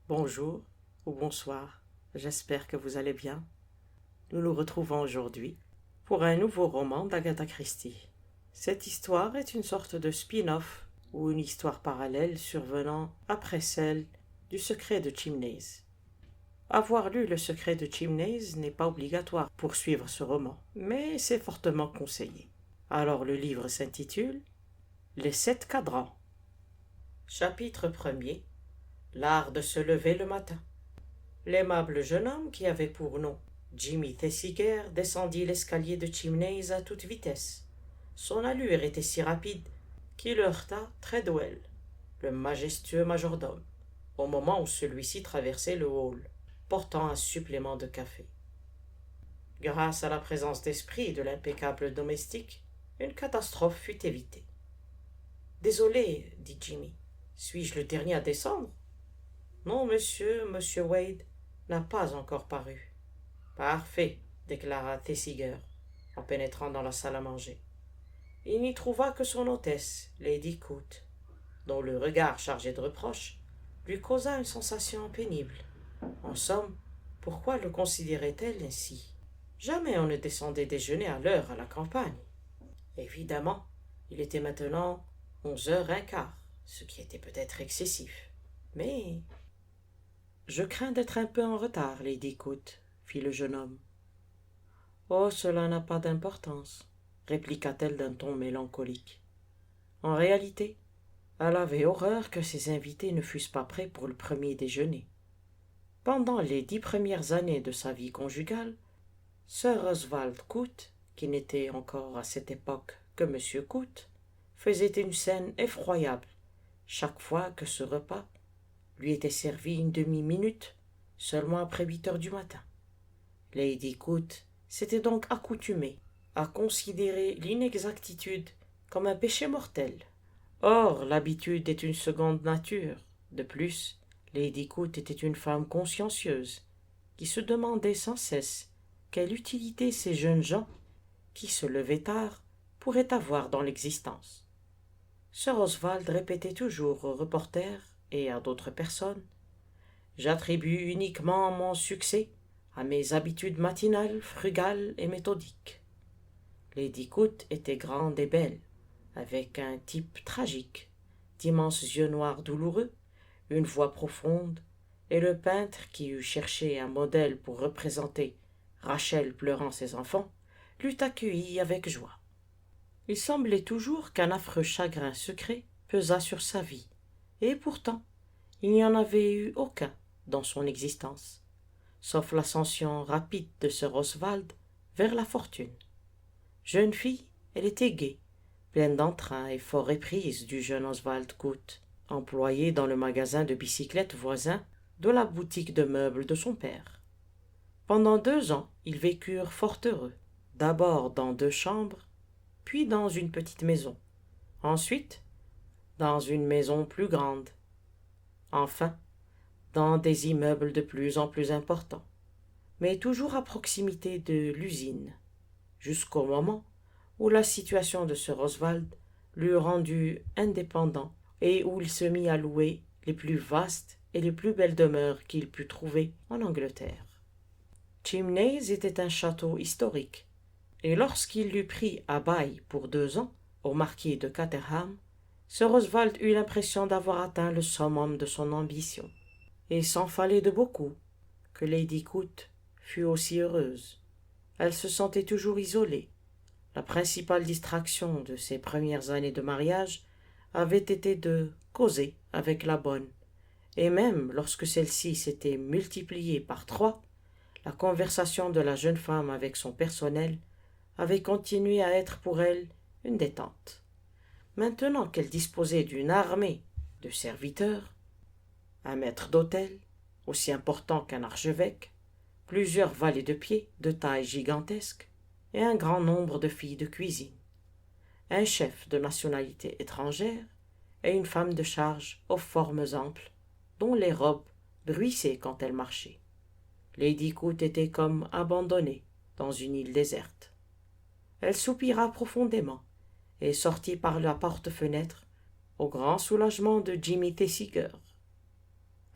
Bonjour ou bonsoir, j'espère que vous allez bien. Nous nous retrouvons aujourd'hui pour un nouveau roman d'Agatha Christie. Cette histoire est une sorte de spin-off ou une histoire parallèle survenant après celle du secret de Chimneys. Avoir lu Le secret de Chimneys n'est pas obligatoire pour suivre ce roman, mais c'est fortement conseillé. Alors le livre s'intitule Les 7 cadrans. Chapitre 1er. L'art de se lever le matin. L'aimable jeune homme qui avait pour nom Jimmy Thesiger descendit l'escalier de Chimneys à toute vitesse. Son allure était si rapide qu'il heurta Treadwell, le majestueux majordome, au moment où celui-ci traversait le hall, portant un supplément de café. Grâce à la présence d'esprit de l'impeccable domestique, une catastrophe fut évitée. « Désolé, dit Jimmy, suis-je le dernier à descendre ? Non, monsieur Wade n'a pas encore paru. Parfait, déclara Thesiger, en pénétrant dans la salle à manger. Il n'y trouva que son hôtesse, Lady Coote, dont le regard chargé de reproches lui causa une sensation pénible. En somme, pourquoi le considérait-elle ainsi? Jamais on ne descendait déjeuner à l'heure à la campagne. Évidemment, il était maintenant 11h15, ce qui était peut-être excessif. Mais je crains d'être un peu en retard, Lady Coote, fit le jeune homme. Oh, cela n'a pas d'importance, répliqua-t-elle d'un ton mélancolique. En réalité, elle avait horreur que ses invités ne fussent pas prêts pour le premier déjeuner. Pendant les 10 premières années de sa vie conjugale, Sir Oswald Coote, qui n'était encore à cette époque que M. Coote, faisait une scène effroyable chaque fois que ce repas lui était servi une demi-minute seulement après 8 heures du matin. Lady Coote s'était donc accoutumée à considérer l'inexactitude comme un péché mortel. Or, l'habitude est une seconde nature. De plus, Lady Coote était une femme consciencieuse qui se demandait sans cesse quelle utilité ces jeunes gens qui se levaient tard pourraient avoir dans l'existence. Sir Oswald répétait toujours au reporter et à d'autres personnes: « J'attribue uniquement mon succès à mes habitudes matinales, frugales et méthodiques. » Lady Coote était grande et belle, avec un type tragique, d'immenses yeux noirs douloureux, une voix profonde, et le peintre qui eût cherché un modèle pour représenter Rachel pleurant ses enfants l'eût accueilli avec joie. Il semblait toujours qu'un affreux chagrin secret pesât sur sa vie, et pourtant il n'y en avait eu aucun dans son existence, sauf l'ascension rapide de Sir Oswald vers la fortune. Jeune fille, elle était gaie, pleine d'entrain et fort éprise du jeune Oswald Coote, employé dans le magasin de bicyclettes voisin de la boutique de meubles de son père. Pendant 2 ans, ils vécurent fort heureux, d'abord dans 2 chambres, puis dans une petite maison, ensuite dans une maison plus grande, enfin dans des immeubles de plus en plus importants, mais toujours à proximité de l'usine, jusqu'au moment où la situation de Sir Oswald l'eut rendu indépendant et où il se mit à louer les plus vastes et les plus belles demeures qu'il put trouver en Angleterre. Chimneys était un château historique, et lorsqu'il l'eut pris à bail pour 2 ans au marquis de Caterham, Sir Oswald eut l'impression d'avoir atteint le summum de son ambition, et s'en fallait de beaucoup que Lady Coote fût aussi heureuse. Elle se sentait toujours isolée. La principale distraction de ses premières années de mariage avait été de causer avec la bonne, et même lorsque celle-ci s'était multipliée par 3, la conversation de la jeune femme avec son personnel avait continué à être pour elle une détente. Maintenant qu'elle disposait d'une armée de serviteurs, un maître d'hôtel, aussi important qu'un archevêque, plusieurs valets de pied de taille gigantesque, et un grand nombre de filles de cuisine, un chef de nationalité étrangère et une femme de charge aux formes amples, dont les robes bruissaient quand elle marchait. Lady Coote était comme abandonnée dans une île déserte. Elle soupira profondément et sortit par la porte-fenêtre, au grand soulagement de Jimmy Thesiger.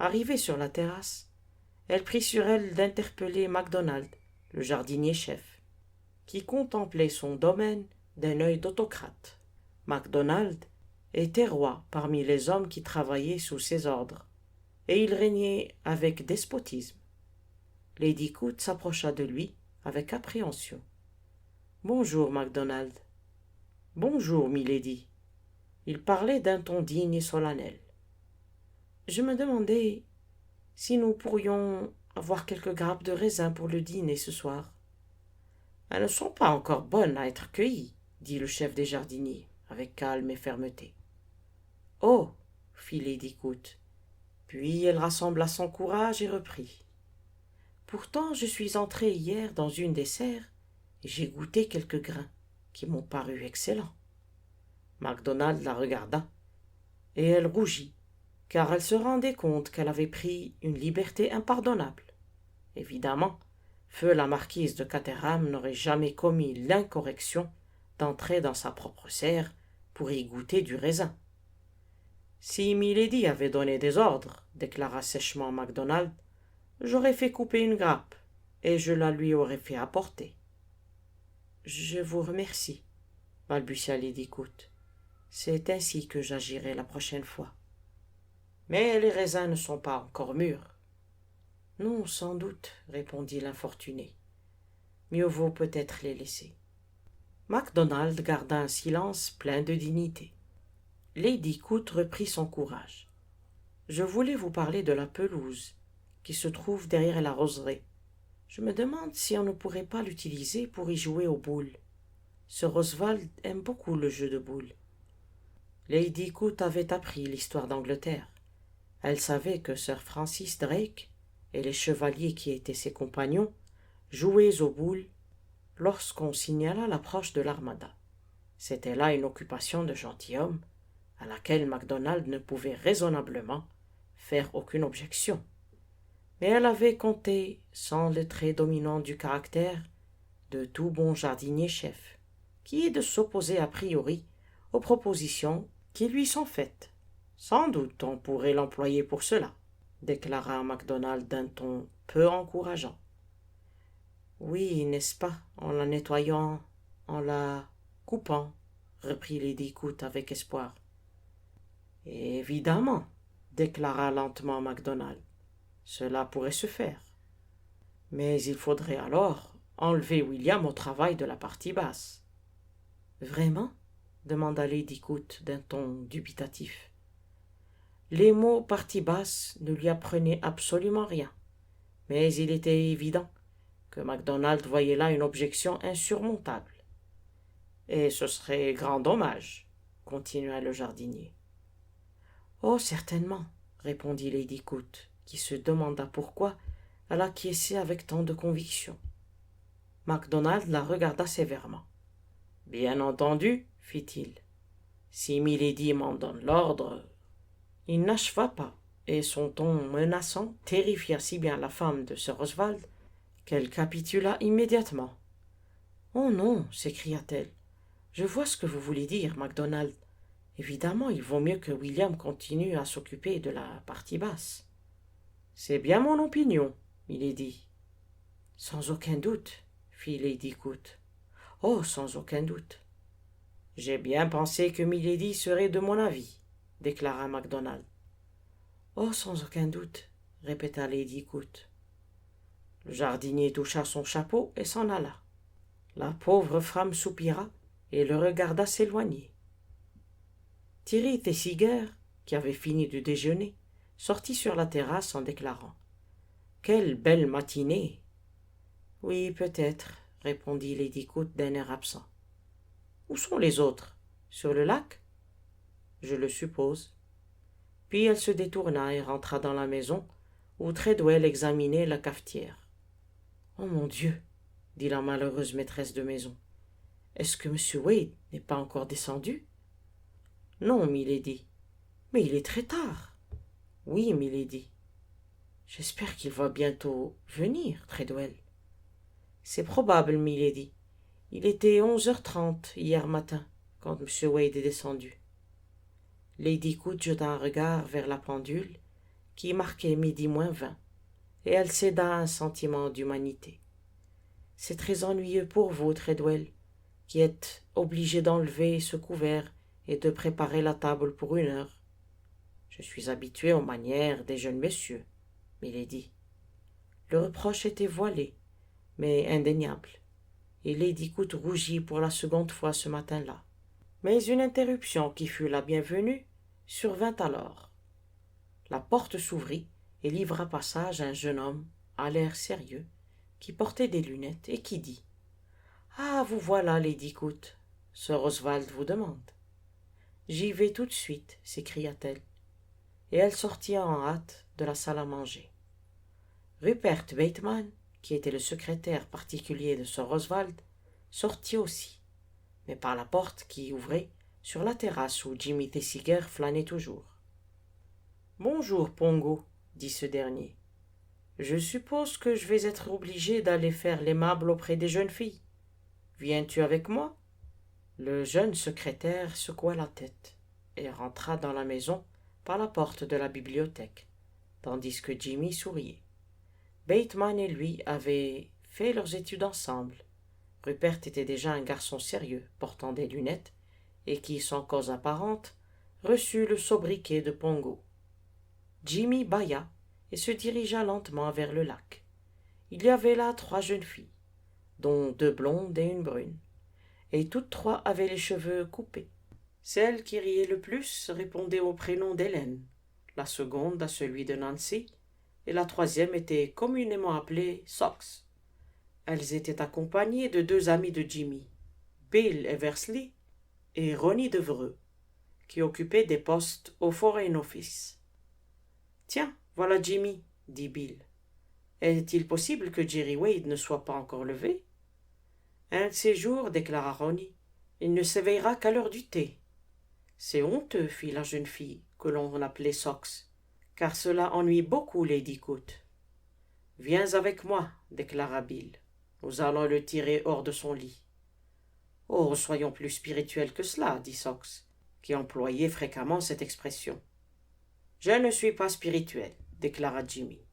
Arrivée sur la terrasse, elle prit sur elle d'interpeller MacDonald, le jardinier-chef, qui contemplait son domaine d'un œil d'autocrate. MacDonald était roi parmi les hommes qui travaillaient sous ses ordres, et il régnait avec despotisme. Lady Coot s'approcha de lui avec appréhension. « Bonjour, MacDonald. »« Bonjour, milady. » Il parlait d'un ton digne et solennel. « Je me demandais si nous pourrions avoir quelques grappes de raisin pour le dîner ce soir. »« Elles ne sont pas encore bonnes à être cueillies, » dit le chef des jardiniers, avec calme et fermeté. « Oh » fit Lady Coot. Puis elle rassembla son courage et reprit. « Pourtant, je suis entrée hier dans une des serres et j'ai goûté quelques grains qui m'ont paru excellents. » MacDonald la regarda, et elle rougit, car elle se rendait compte qu'elle avait pris une liberté impardonnable. Évidemment, feu la marquise de Caterham n'aurait jamais commis l'incorrection d'entrer dans sa propre serre pour y goûter du raisin. « Si milady avait donné des ordres, déclara sèchement MacDonald, j'aurais fait couper une grappe, et je la lui aurais fait apporter. »« Je vous remercie, » balbutia Lady Coot. « C'est ainsi que j'agirai la prochaine fois. »« Mais les raisins ne sont pas encore mûrs. »« Non, sans doute, » répondit l'infortuné. « Mieux vaut peut-être les laisser. » MacDonald garda un silence plein de dignité. Lady Coot reprit son courage. « Je voulais vous parler de la pelouse qui se trouve derrière la roseraie. Je me demande si on ne pourrait pas l'utiliser pour y jouer aux boules. Sir Oswald aime beaucoup le jeu de boules. » Lady Coot avait appris l'histoire d'Angleterre. Elle savait que Sir Francis Drake et les chevaliers qui étaient ses compagnons jouaient aux boules lorsqu'on signala l'approche de l'armada. C'était là une occupation de gentilhomme à laquelle MacDonald ne pouvait raisonnablement faire aucune objection. Mais elle avait compté sans le trait dominant du caractère de tout bon jardinier-chef, qui est de s'opposer a priori aux propositions qui lui sont faites. « Sans doute on pourrait l'employer pour cela, » déclara MacDonald d'un ton peu encourageant. « Oui, n'est-ce pas, en la nettoyant, en la coupant, » reprit Lady Coot avec espoir. « Évidemment, » déclara lentement MacDonald, « cela pourrait se faire. Mais il faudrait alors enlever William au travail de la partie basse. »« Vraiment ?» demanda Lady Coot d'un ton dubitatif. Les mots partie basse ne lui apprenaient absolument rien, mais il était évident que MacDonald voyait là une objection insurmontable. « Et ce serait grand dommage, » continua le jardinier. « Oh, certainement, » répondit Lady Coot, qui se demanda pourquoi elle acquiesçait avec tant de conviction. MacDonald la regarda sévèrement. « Bien entendu, » fit-il. « Si milady m'en donne l'ordre. » Il n'acheva pas, et son ton menaçant terrifia si bien la femme de Sir Oswald qu'elle capitula immédiatement. « Oh non » s'écria-t-elle. « Je vois ce que vous voulez dire, MacDonald. Évidemment, il vaut mieux que William continue à s'occuper de la partie basse. »« C'est bien mon opinion, milady. »« Sans aucun doute, » fit Lady Coot. « Oh, sans aucun doute. »« J'ai bien pensé que milady serait de mon avis, » déclara MacDonald. « Oh, sans aucun doute, » répéta Lady Coot. Le jardinier toucha son chapeau et s'en alla. La pauvre femme soupira et le regarda s'éloigner. Thierry Thesiger, qui avait fini de déjeuner, sortit sur la terrasse en déclarant « Quelle belle matinée !»« Oui, peut-être, » répondit Lady Coot d'un air absent. « Où sont les autres? Sur le lac ?»« Je le suppose. » Puis elle se détourna et rentra dans la maison, où Treadwell examinait la cafetière. « Oh mon Dieu !» dit la malheureuse maîtresse de maison. « Est-ce que M. Wade n'est pas encore descendu ?»« Non, milady. »« Mais il est très tard. »« Oui, milady. »« J'espère qu'il va bientôt venir, Treadwell. »« C'est probable, milady. Il était 11h30 hier matin, quand M. Wade est descendu. » Lady Coot jeta un regard vers la pendule, qui marquait midi moins 20, et elle céda à un sentiment d'humanité. « C'est très ennuyeux pour vous, Treadwell, qui êtes obligé d'enlever ce couvert et de préparer la table pour 1 heure. »« Je suis habitué aux manières des jeunes messieurs, » milady. Le reproche était voilé, mais indéniable, et Lady Cout rougit pour la seconde fois ce matin-là. Mais une interruption qui fut la bienvenue survint alors. La porte s'ouvrit et livra passage à un jeune homme, à l'air sérieux, qui portait des lunettes et qui dit « Ah, vous voilà, Lady Cout. Sir Oswald vous demande. »« J'y vais tout de suite, s'écria-t-elle, et elle sortit en hâte de la salle à manger. Rupert Bateman, qui était le secrétaire particulier de Sir Oswald, sortit aussi, mais par la porte qui ouvrait sur la terrasse où Jimmy Thesiger flânait toujours. « Bonjour, Pongo, » dit ce dernier. « Je suppose que je vais être obligé d'aller faire l'aimable auprès des jeunes filles. Viens-tu avec moi ?» Le jeune secrétaire secoua la tête et rentra dans la maison par la porte de la bibliothèque, tandis que Jimmy souriait. Bateman et lui avaient fait leurs études ensemble. Rupert était déjà un garçon sérieux, portant des lunettes, et qui, sans cause apparente, reçut le sobriquet de Pongo. Jimmy bâilla et se dirigea lentement vers le lac. Il y avait là 3 jeunes filles, dont 2 blondes et une brune, et toutes 3 avaient les cheveux coupés. Celle qui riait le plus répondait au prénom d'Hélène, la seconde à celui de Nancy, et la 3e était communément appelée Sox. Elles étaient accompagnées de 2 amis de Jimmy, Bill Eversley et Ronnie Devereux, qui occupaient des postes au Foreign Office. « Tiens, voilà Jimmy, » dit Bill. « Est-il possible que Jerry Wade ne soit pas encore levé ?»« Un de ces jours, » déclara Ronnie, « il ne s'éveillera qu'à l'heure du thé. »« C'est honteux, » fit la jeune fille, que l'on appelait Sox, « car cela ennuie beaucoup Lady Cout. »« Viens avec moi, » déclara Bill. « Nous allons le tirer hors de son lit. »« Oh, soyons plus spirituels que cela, » dit Sox, qui employait fréquemment cette expression. « Je ne suis pas spirituel, » déclara Jimmy.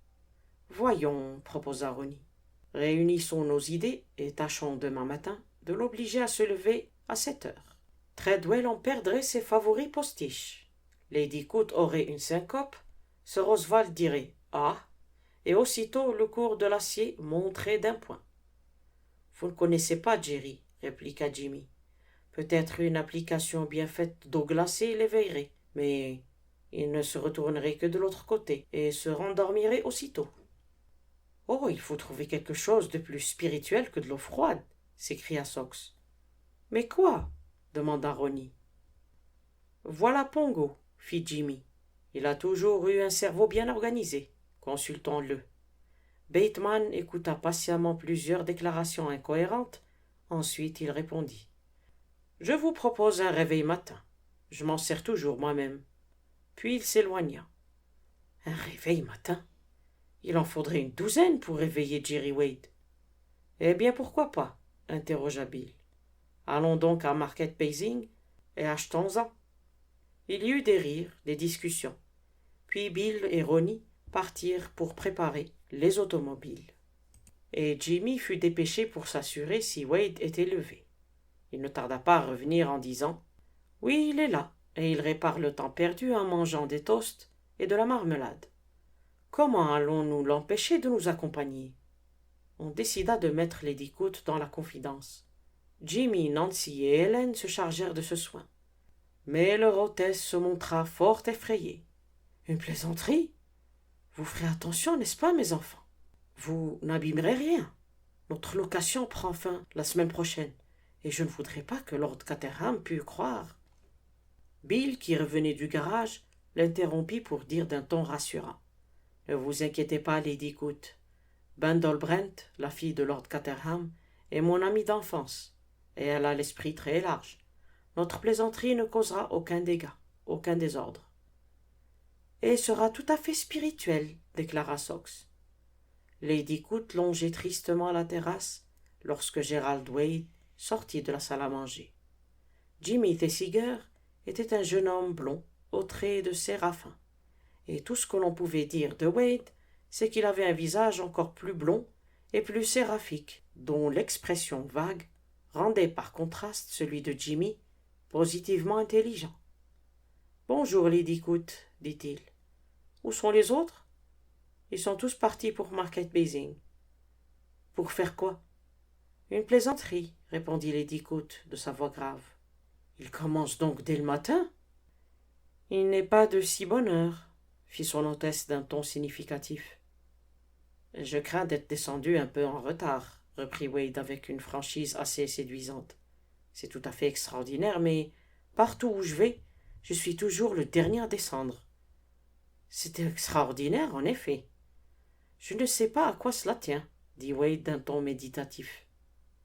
« Voyons, » proposa Ronnie. « Réunissons nos idées et tâchons demain matin de l'obliger à se lever à 7 heures. Treadwell en perdrait ses favoris postiches. Lady Cout aurait une syncope, Sir Oswald dirait « Ah !» et aussitôt le cours de l'acier monterait d'1 point. « Vous ne connaissez pas Jerry, » répliqua Jimmy. « Peut-être une application bien faite d'eau glacée l'éveillerait, mais il ne se retournerait que de l'autre côté et se rendormirait aussitôt. »« Oh, il faut trouver quelque chose de plus spirituel que de l'eau froide, » s'écria Sox. « Mais quoi ?» demanda Ronnie. « Voilà Pongo, » fit Jimmy. « Il a toujours eu un cerveau bien organisé. Consultons-le. » Bateman écouta patiemment plusieurs déclarations incohérentes. Ensuite il répondit. « Je vous propose un réveil matin. Je m'en sers toujours moi-même. » Puis il s'éloigna. « Un réveil matin? Il en faudrait une 12 pour réveiller Jerry Wade. »« Eh bien, pourquoi pas ?» interrogea Bill. « Allons donc à Market Basing et achetons-en. » Il y eut des rires, des discussions. Puis Bill et Ronnie partirent pour préparer les automobiles. Et Jimmy fut dépêché pour s'assurer si Wade était levé. Il ne tarda pas à revenir en disant « Oui, il est là, et il répare le temps perdu en mangeant des toasts et de la marmelade. Comment allons-nous l'empêcher de nous accompagner ?» On décida de mettre Lady Cout dans la confidence. Jimmy, Nancy et Hélène se chargèrent de ce soin. Mais leur hôtesse se montra fort effrayée. « Une plaisanterie ? Vous ferez attention, n'est-ce pas, mes enfants? Vous n'abîmerez rien. Notre location prend fin la semaine prochaine, et je ne voudrais pas que Lord Caterham pût croire. » Bill, qui revenait du garage, l'interrompit pour dire d'un ton rassurant. « Ne vous inquiétez pas, Lady Cout. Bundle Brent, la fille de Lord Caterham, est mon amie d'enfance, et elle a l'esprit très large. Notre plaisanterie ne causera aucun dégât, aucun désordre. »« Et sera tout à fait spirituelle, » déclara Sox. Lady Cout longeait tristement la terrasse lorsque Gerald Wade sortit de la salle à manger. Jimmy Thesiger était un jeune homme blond, aux traits de séraphin, Et tout ce que l'on pouvait dire de Wade, c'est qu'il avait un visage encore plus blond et plus séraphique, dont l'expression vague rendait par contraste celui de Jimmy positivement intelligent. « Bonjour, Lady Coot, dit-il. Où sont les autres? Ils sont tous partis pour Market Basing. Pour faire quoi? Une plaisanterie, répondit Lady Coot de sa voix grave. Il commence donc dès le matin? Il n'est pas de si bonne heure, fit son hôtesse d'un ton significatif. Je crains d'être descendu un peu en retard, reprit Wade avec une franchise assez séduisante. C'est tout à fait extraordinaire, mais partout où je vais, je suis toujours le dernier à descendre. C'est extraordinaire, en effet. Je ne sais pas à quoi cela tient, dit Wade d'un ton méditatif.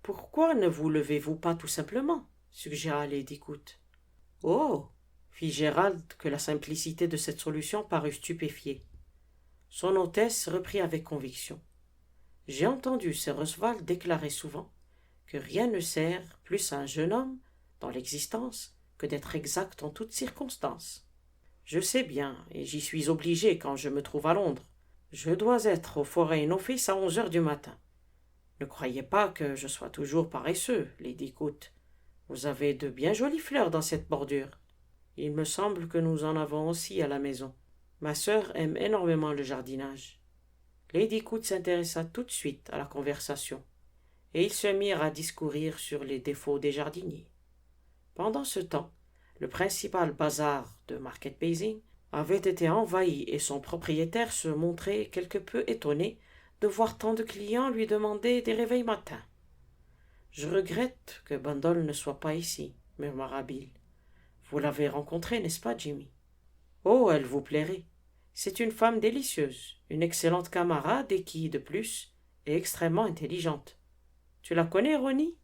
Pourquoi ne vous levez-vous pas tout simplement? Suggéra Lady Coot. Oh, fit Gérald, que la simplicité de cette solution parut stupéfier. Son hôtesse reprit avec conviction. J'ai entendu Sir Oswald déclarer souvent que rien ne sert plus à un jeune homme dans l'existence que d'être exact en toutes circonstances. Je sais bien, et j'y suis obligé quand je me trouve à Londres. Je dois être au Foreign Office à 11 heures du matin. Ne croyez pas que je sois toujours paresseux, Lady Coot. Vous avez de bien jolies fleurs dans cette bordure. Il me semble que nous en avons aussi à la maison. Ma sœur aime énormément le jardinage. Lady Coot s'intéressa tout de suite à la conversation, et ils se mirent à discourir sur les défauts des jardiniers. Pendant ce temps, le principal bazar de Market Basing avait été envahi et son propriétaire se montrait quelque peu étonné de voir tant de clients lui demander des réveils matins. « Je regrette que Bundle ne soit pas ici, » murmura Bill. « Vous l'avez rencontrée, n'est-ce pas, Jimmy? »« Oh, elle vous plairait. C'est une femme délicieuse, une excellente camarade et qui, de plus, est extrêmement intelligente. Tu la connais, Ronnie ?»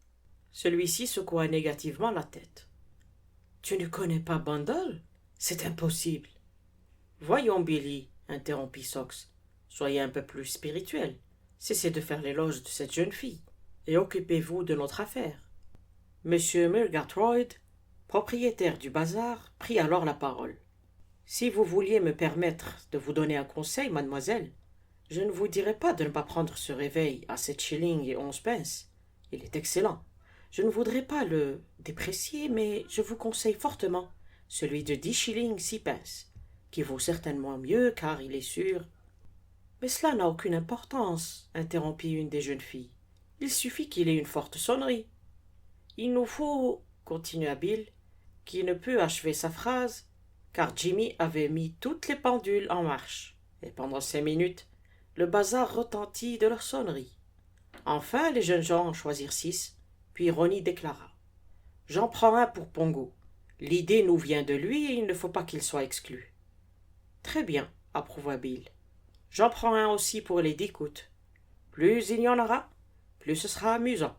Celui-ci secoua négativement la tête. « Tu ne connais pas Bundle? C'est impossible. »« Voyons, Billy, interrompit Sox, soyez un peu plus spirituel. Cessez de faire l'éloge de cette jeune fille, et occupez-vous de notre affaire. » Monsieur Murgatroyd, propriétaire du bazar, prit alors la parole. « Si vous vouliez me permettre de vous donner un conseil, mademoiselle, je ne vous dirais pas de ne pas prendre ce réveil à 7 shillings et 11 pence. Il est excellent. Je ne voudrais pas le déprécier, mais je vous conseille fortement celui de 10 shillings 6 pence, qui vaut certainement mieux, car il est sûr. »« Mais cela n'a aucune importance, interrompit une des jeunes filles. Il suffit qu'il ait une forte sonnerie. »« Il nous faut, continua Bill, qui ne put achever sa phrase, car Jimmy avait mis toutes les pendules en marche, et pendant 5 minutes, le bazar retentit de leur sonnerie. Enfin, les jeunes gens en choisirent 6, puis Ronnie déclara. « J'en prends un pour Pongo. L'idée nous vient de lui et il ne faut pas qu'il soit exclu. »« Très bien, approuva Bill. J'en prends un aussi pour Lady Coot. Plus il y en aura, plus ce sera amusant.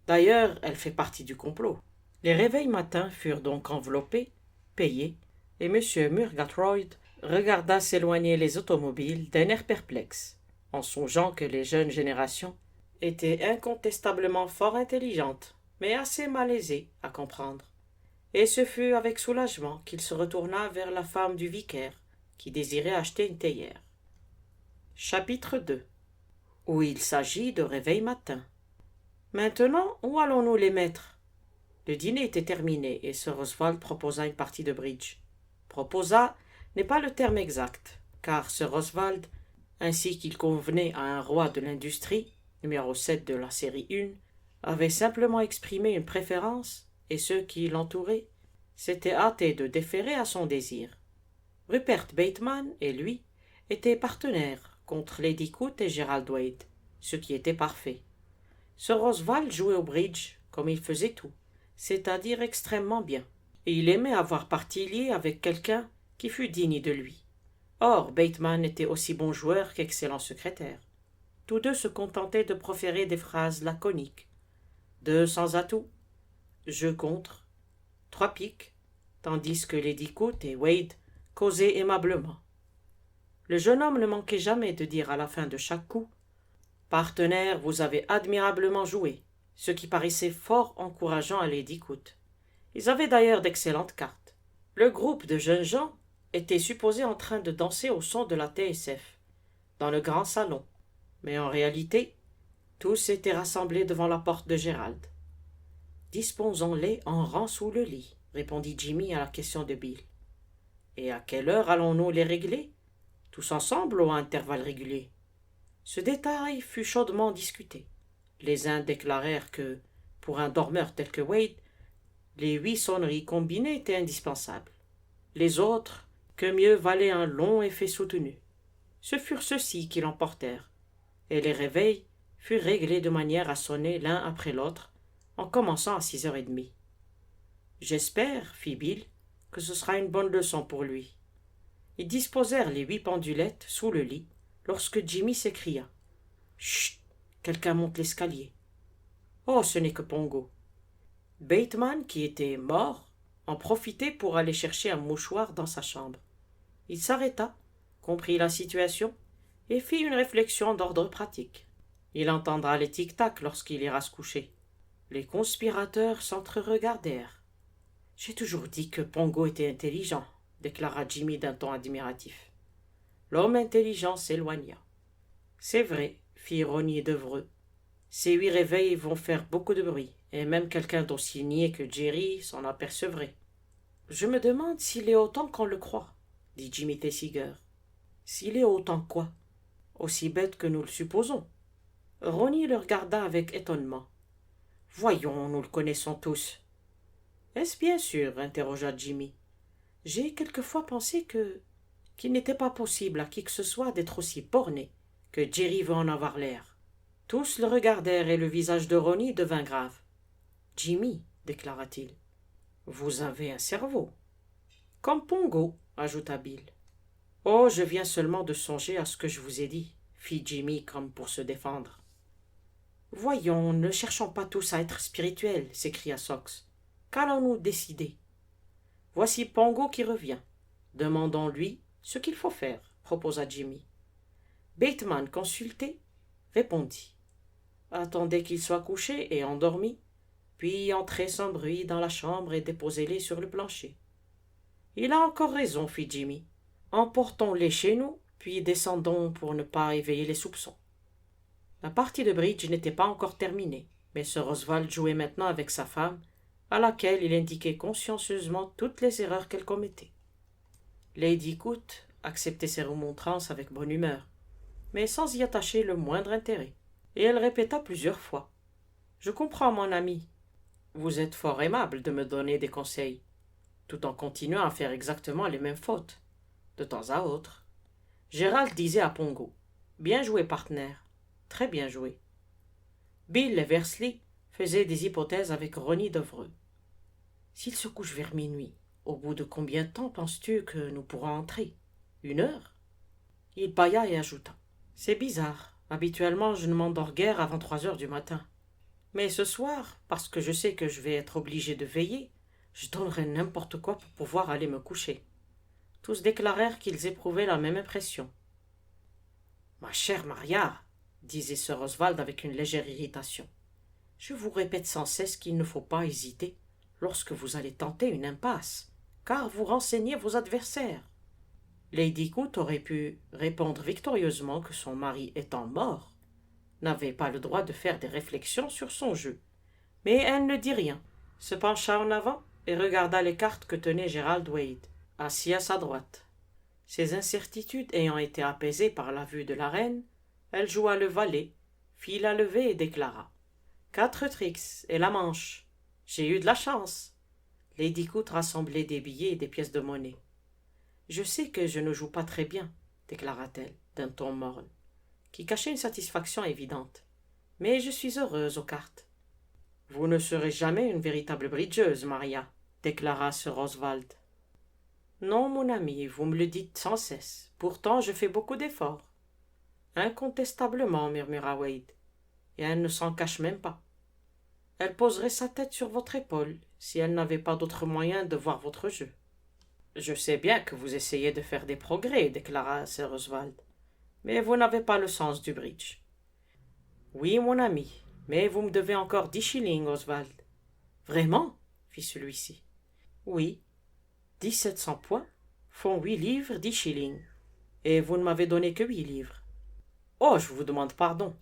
D'ailleurs, elle fait partie du complot. » Les réveils matins furent donc enveloppés, payés, et M. Murgatroyd regarda s'éloigner les automobiles d'un air perplexe, en songeant que les jeunes générations étaient incontestablement fort intelligentes, mais assez malaisées à comprendre. Et ce fut avec soulagement qu'il se retourna vers la femme du vicaire, qui désirait acheter une théière. Chapitre 2 où il s'agit de réveil matin. Maintenant, où allons-nous les mettre? Le dîner était terminé et Sir Oswald proposa une partie de bridge. Proposa n'est pas le terme exact, car Sir Oswald, ainsi qu'il convenait à un roi de l'industrie, numéro 7 de la série 1, avait simplement exprimé une préférence, et ceux qui l'entouraient s'étaient hâtés de déférer à son désir. Rupert Bateman et lui étaient partenaires contre Lady Coot et Gerald Wade, ce qui était parfait. Sir Oswald jouait au bridge comme il faisait tout, c'est-à-dire extrêmement bien, et il aimait avoir partie liée avec quelqu'un qui fût digne de lui. Or, Bateman était aussi bon joueur qu'excellent secrétaire. Tous deux se contentaient de proférer des phrases laconiques. 2 sans atout, jeu contre, 3 piques, tandis que Lady Coot et Wade causaient aimablement. Le jeune homme ne manquait jamais de dire à la fin de chaque coup « Partenaire, vous avez admirablement joué », ce qui paraissait fort encourageant à Lady Coot. Ils avaient d'ailleurs d'excellentes cartes. Le groupe de jeunes gens était supposé en train de danser au son de la TSF, dans le grand salon, mais en réalité, tous étaient rassemblés devant la porte de Gérald. Disposons-les en rang sous le lit, répondit Jimmy à la question de Bill. Et à quelle heure allons-nous les régler? Tous ensemble ou à intervalles réguliers? Ce détail fut chaudement discuté. Les uns déclarèrent que, pour un dormeur tel que Wade, les 8 sonneries combinées étaient indispensables. Les autres, que mieux valait un long effet soutenu. Ce furent ceux-ci qui l'emportèrent, et les réveils furent réglés de manière à sonner l'un après l'autre, en commençant à 6h30. J'espère, fit Bill, que ce sera une bonne leçon pour lui. Ils disposèrent les 8 pendulettes sous le lit, lorsque Jimmy s'écria. Chut! Quelqu'un monte l'escalier. Oh, ce n'est que Pongo. Bateman, qui était mort, en profitait pour aller chercher un mouchoir dans sa chambre. Il s'arrêta, comprit la situation et fit une réflexion d'ordre pratique. Il entendra les tic-tac lorsqu'il ira se coucher. Les conspirateurs s'entre-regardèrent. « J'ai toujours dit que Pongo était intelligent, » déclara Jimmy d'un ton admiratif. L'homme intelligent s'éloigna. « C'est vrai, » fit Ronnie Devreux. « Ces 8 réveils vont faire beaucoup de bruit, et même quelqu'un d'aussi niais que Jerry s'en apercevrait. »« Je me demande s'il est autant qu'on le croit, » dit Jimmy Tessiger. « S'il est autant quoi? Aussi bête que nous le supposons. » Ronnie le regarda avec étonnement. « Voyons, nous le connaissons tous. »« Est-ce bien sûr? » interrogea Jimmy. « J'ai quelquefois pensé qu'il n'était pas possible à qui que ce soit d'être aussi borné, que Jerry veut en avoir l'air. » Tous le regardèrent et le visage de Ronnie devint grave. « Jimmy, déclara-t-il, vous avez un cerveau. »« Comme Pongo, » ajouta Bill. « Oh, je viens seulement de songer à ce que je vous ai dit, » fit Jimmy comme pour se défendre. « Voyons, ne cherchons pas tous à être spirituels, » s'écria Sox. « Qu'allons-nous décider? Voici Pongo qui revient. Demandons-lui ce qu'il faut faire, » proposa Jimmy. Bateman, consulté, répondit. Attendez qu'il soit couché et endormi, puis entrez sans bruit dans la chambre et déposez-les sur le plancher. Il a encore raison, fit Jimmy. Emportons-les chez nous, puis descendons pour ne pas éveiller les soupçons. La partie de bridge n'était pas encore terminée, mais Sir Oswald jouait maintenant avec sa femme, à laquelle il indiquait consciencieusement toutes les erreurs qu'elle commettait. Lady Coote acceptait ces remontrances avec bonne humeur, mais sans y attacher le moindre intérêt, et elle répéta plusieurs fois. « Je comprends, mon ami. Vous êtes fort aimable de me donner des conseils, tout en continuant à faire exactement les mêmes fautes, de temps à autre. » Gérald disait à Pongo. « Bien joué, partenaire. Très bien joué. » Bill et Versley faisaient des hypothèses avec Ronnie Devreux. « S'il se couche vers minuit, au bout de combien de temps penses-tu que nous pourrons entrer? 1 heure ?» Il bâilla et ajouta. « C'est bizarre. Habituellement, je ne m'endors guère avant 3 heures du matin. Mais ce soir, parce que je sais que je vais être obligé de veiller, je donnerais n'importe quoi pour pouvoir aller me coucher. » Tous déclarèrent qu'ils éprouvaient la même impression. « Ma chère Maria, » disait Sir Oswald avec une légère irritation, « je vous répète sans cesse qu'il ne faut pas hésiter lorsque vous allez tenter une impasse, car vous renseignez vos adversaires. » Lady Coote aurait pu répondre victorieusement que son mari étant mort, n'avait pas le droit de faire des réflexions sur son jeu. Mais elle ne dit rien, se pencha en avant et regarda les cartes que tenait Gerald Wade, assis à sa droite. Ses incertitudes ayant été apaisées par la vue de la reine, elle joua le valet, fit la levée et déclara. « 4 tricks et la manche. J'ai eu de la chance. » Lady Coote rassemblait des billets et des pièces de monnaie. « Je sais que je ne joue pas très bien, » déclara-t-elle d'un ton morne, qui cachait une satisfaction évidente. « Mais je suis heureuse aux cartes. »« Vous ne serez jamais une véritable bridgeuse, Maria, » déclara Sir Oswald. « Non, mon ami, vous me le dites sans cesse. Pourtant, je fais beaucoup d'efforts. »« Incontestablement, » murmura Wade, et elle ne s'en cache même pas. Elle poserait sa tête sur votre épaule si elle n'avait pas d'autre moyen de voir votre jeu. « Je sais bien que vous essayez de faire des progrès, » déclara Sir Oswald, « mais vous n'avez pas le sens du bridge. »« Oui, mon ami, mais vous me devez encore 10 shillings, Oswald. »« Vraiment ?» fit celui-ci. « Oui. 1700 points. font 8 livres 10 shillings. Et vous ne m'avez donné que 8 livres. Oh, je vous demande pardon.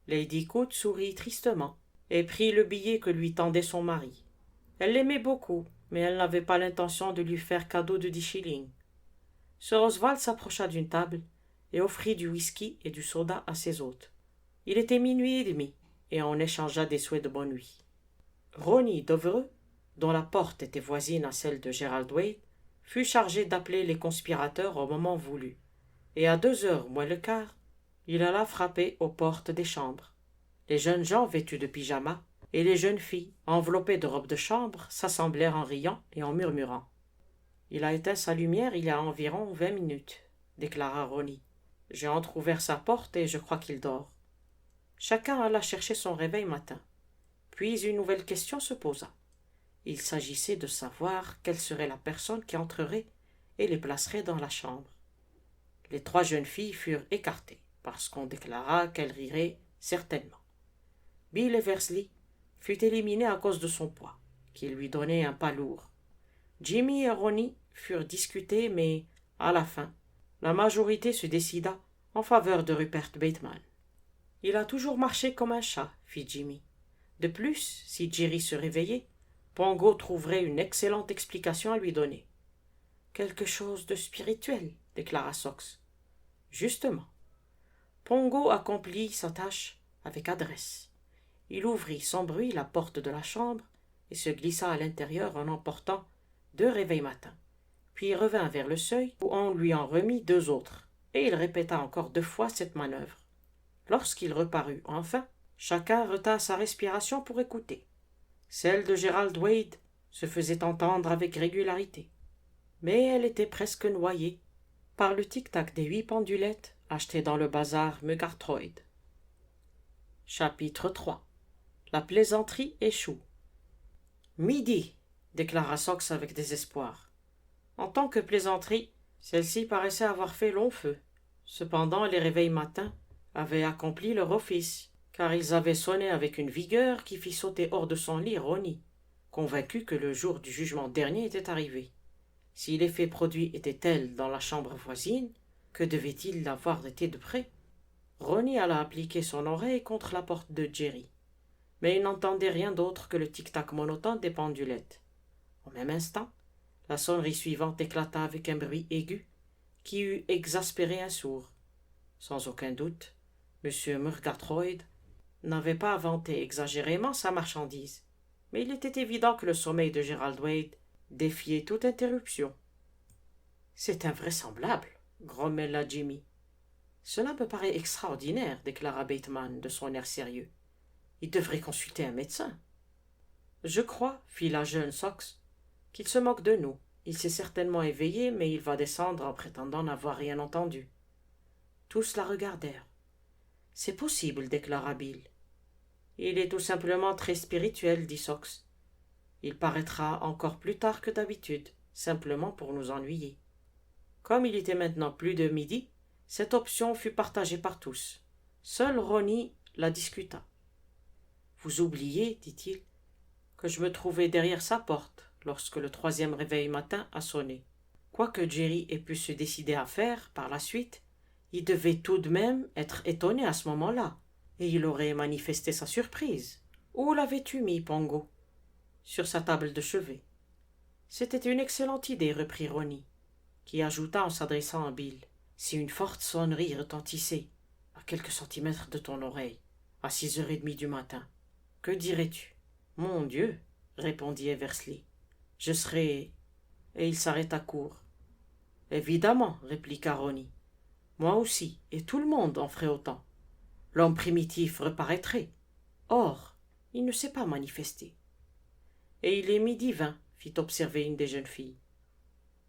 Lady Coot sourit tristement et prit le billet que lui tendait son mari. Elle l'aimait beaucoup, mais elle n'avait pas l'intention de lui faire cadeau de 10 shillings. Sir Oswald s'approcha d'une table et offrit du whisky et du soda à ses hôtes. Il était 00h30 et on échangea des souhaits de bonne nuit. Ronnie Devereux, dont la porte était voisine à celle de Gerald Wade, fut chargé d'appeler les conspirateurs au moment voulu, et à 2h moins le quart, il alla frapper aux portes des chambres. Les jeunes gens vêtus de pyjamas et les jeunes filles enveloppées de robes de chambre s'assemblèrent en riant et en murmurant. « Il a éteint sa lumière il y a environ 20 minutes, déclara Ronnie. J'ai entrouvert sa porte et je crois qu'il dort. Chacun alla chercher son réveil matin. Puis une nouvelle question se posa. Il s'agissait de savoir quelle serait la personne qui entrerait et les placerait dans la chambre. Les 3 jeunes filles furent écartées, parce qu'on déclara qu'elles riraient certainement. Bill Eversley fut éliminé à cause de son poids, qui lui donnait un pas lourd. Jimmy et Ronnie furent discutés, mais, à la fin, la majorité se décida en faveur de Rupert Bateman. « Il a toujours marché comme un chat, » fit Jimmy. De plus, si Jerry se réveillait, Pongo trouverait une excellente explication à lui donner. « Quelque chose de spirituel, » déclara Sox. « Justement. » Pongo accomplit sa tâche avec adresse. Il ouvrit sans bruit la porte de la chambre et se glissa à l'intérieur en emportant 2 réveils matins. Puis il revint vers le seuil où on lui en remit 2 autres, et il répéta encore 2 fois cette manœuvre. Lorsqu'il reparut enfin, chacun retint sa respiration pour écouter. Celle de Gerald Wade se faisait entendre avec régularité, mais elle était presque noyée par le tic-tac des 8 pendulettes achetées dans le bazar Murgatroyd. Chapitre 3. La plaisanterie échoue. « Midi !» déclara Sox avec désespoir. En tant que plaisanterie, celle-ci paraissait avoir fait long feu. Cependant, les réveils matins avaient accompli leur office, car ils avaient sonné avec une vigueur qui fit sauter hors de son lit Ronnie, convaincu que le jour du jugement dernier était arrivé. Si l'effet produit était tel dans la chambre voisine, que devait-il avoir été de près? Ronnie alla appliquer son oreille contre la porte de Jerry, mais il n'entendait rien d'autre que le tic-tac monotone des pendulettes. Au même instant, la sonnerie suivante éclata avec un bruit aigu qui eût exaspéré un sourd. Sans aucun doute, M. Murgatroyd n'avait pas vanté exagérément sa marchandise, mais il était évident que le sommeil de Gerald Wade défiait toute interruption. « C'est invraisemblable, » grommela Jimmy. « Cela me paraît extraordinaire, » déclara Bateman de son air sérieux. « Il devrait consulter un médecin. »« Je crois, » fit la jeune Sox, « qu'il se moque de nous. Il s'est certainement éveillé, mais il va descendre en prétendant n'avoir rien entendu. » Tous la regardèrent. « C'est possible, » déclara Bill. « Il est tout simplement très spirituel, » dit Sox. « Il paraîtra encore plus tard que d'habitude, simplement pour nous ennuyer. » Comme il était maintenant plus de midi, cette option fut partagée par tous. Seul Ronnie la discuta. « Vous oubliez, dit-il, que je me trouvais derrière sa porte lorsque le 3e réveil matin a sonné. Quoi que Jerry ait pu se décider à faire par la suite, il devait tout de même être étonné à ce moment-là, et il aurait manifesté sa surprise. Où l'avais-tu mis, Pongo? Sur sa table de chevet. C'était une excellente idée, reprit Ronnie, qui ajouta en s'adressant à Bill. Si une forte sonnerie retentissait à quelques centimètres de ton oreille, à 6h30 du matin, que dirais-tu? Mon Dieu, répondit Eversley, je serais... Et il s'arrêta court. Évidemment, répliqua Ronnie. Moi aussi, et tout le monde en ferait autant. L'homme primitif reparaîtrait. Or, il ne s'est pas manifesté. Et il est 12h20, fit observer une des jeunes filles.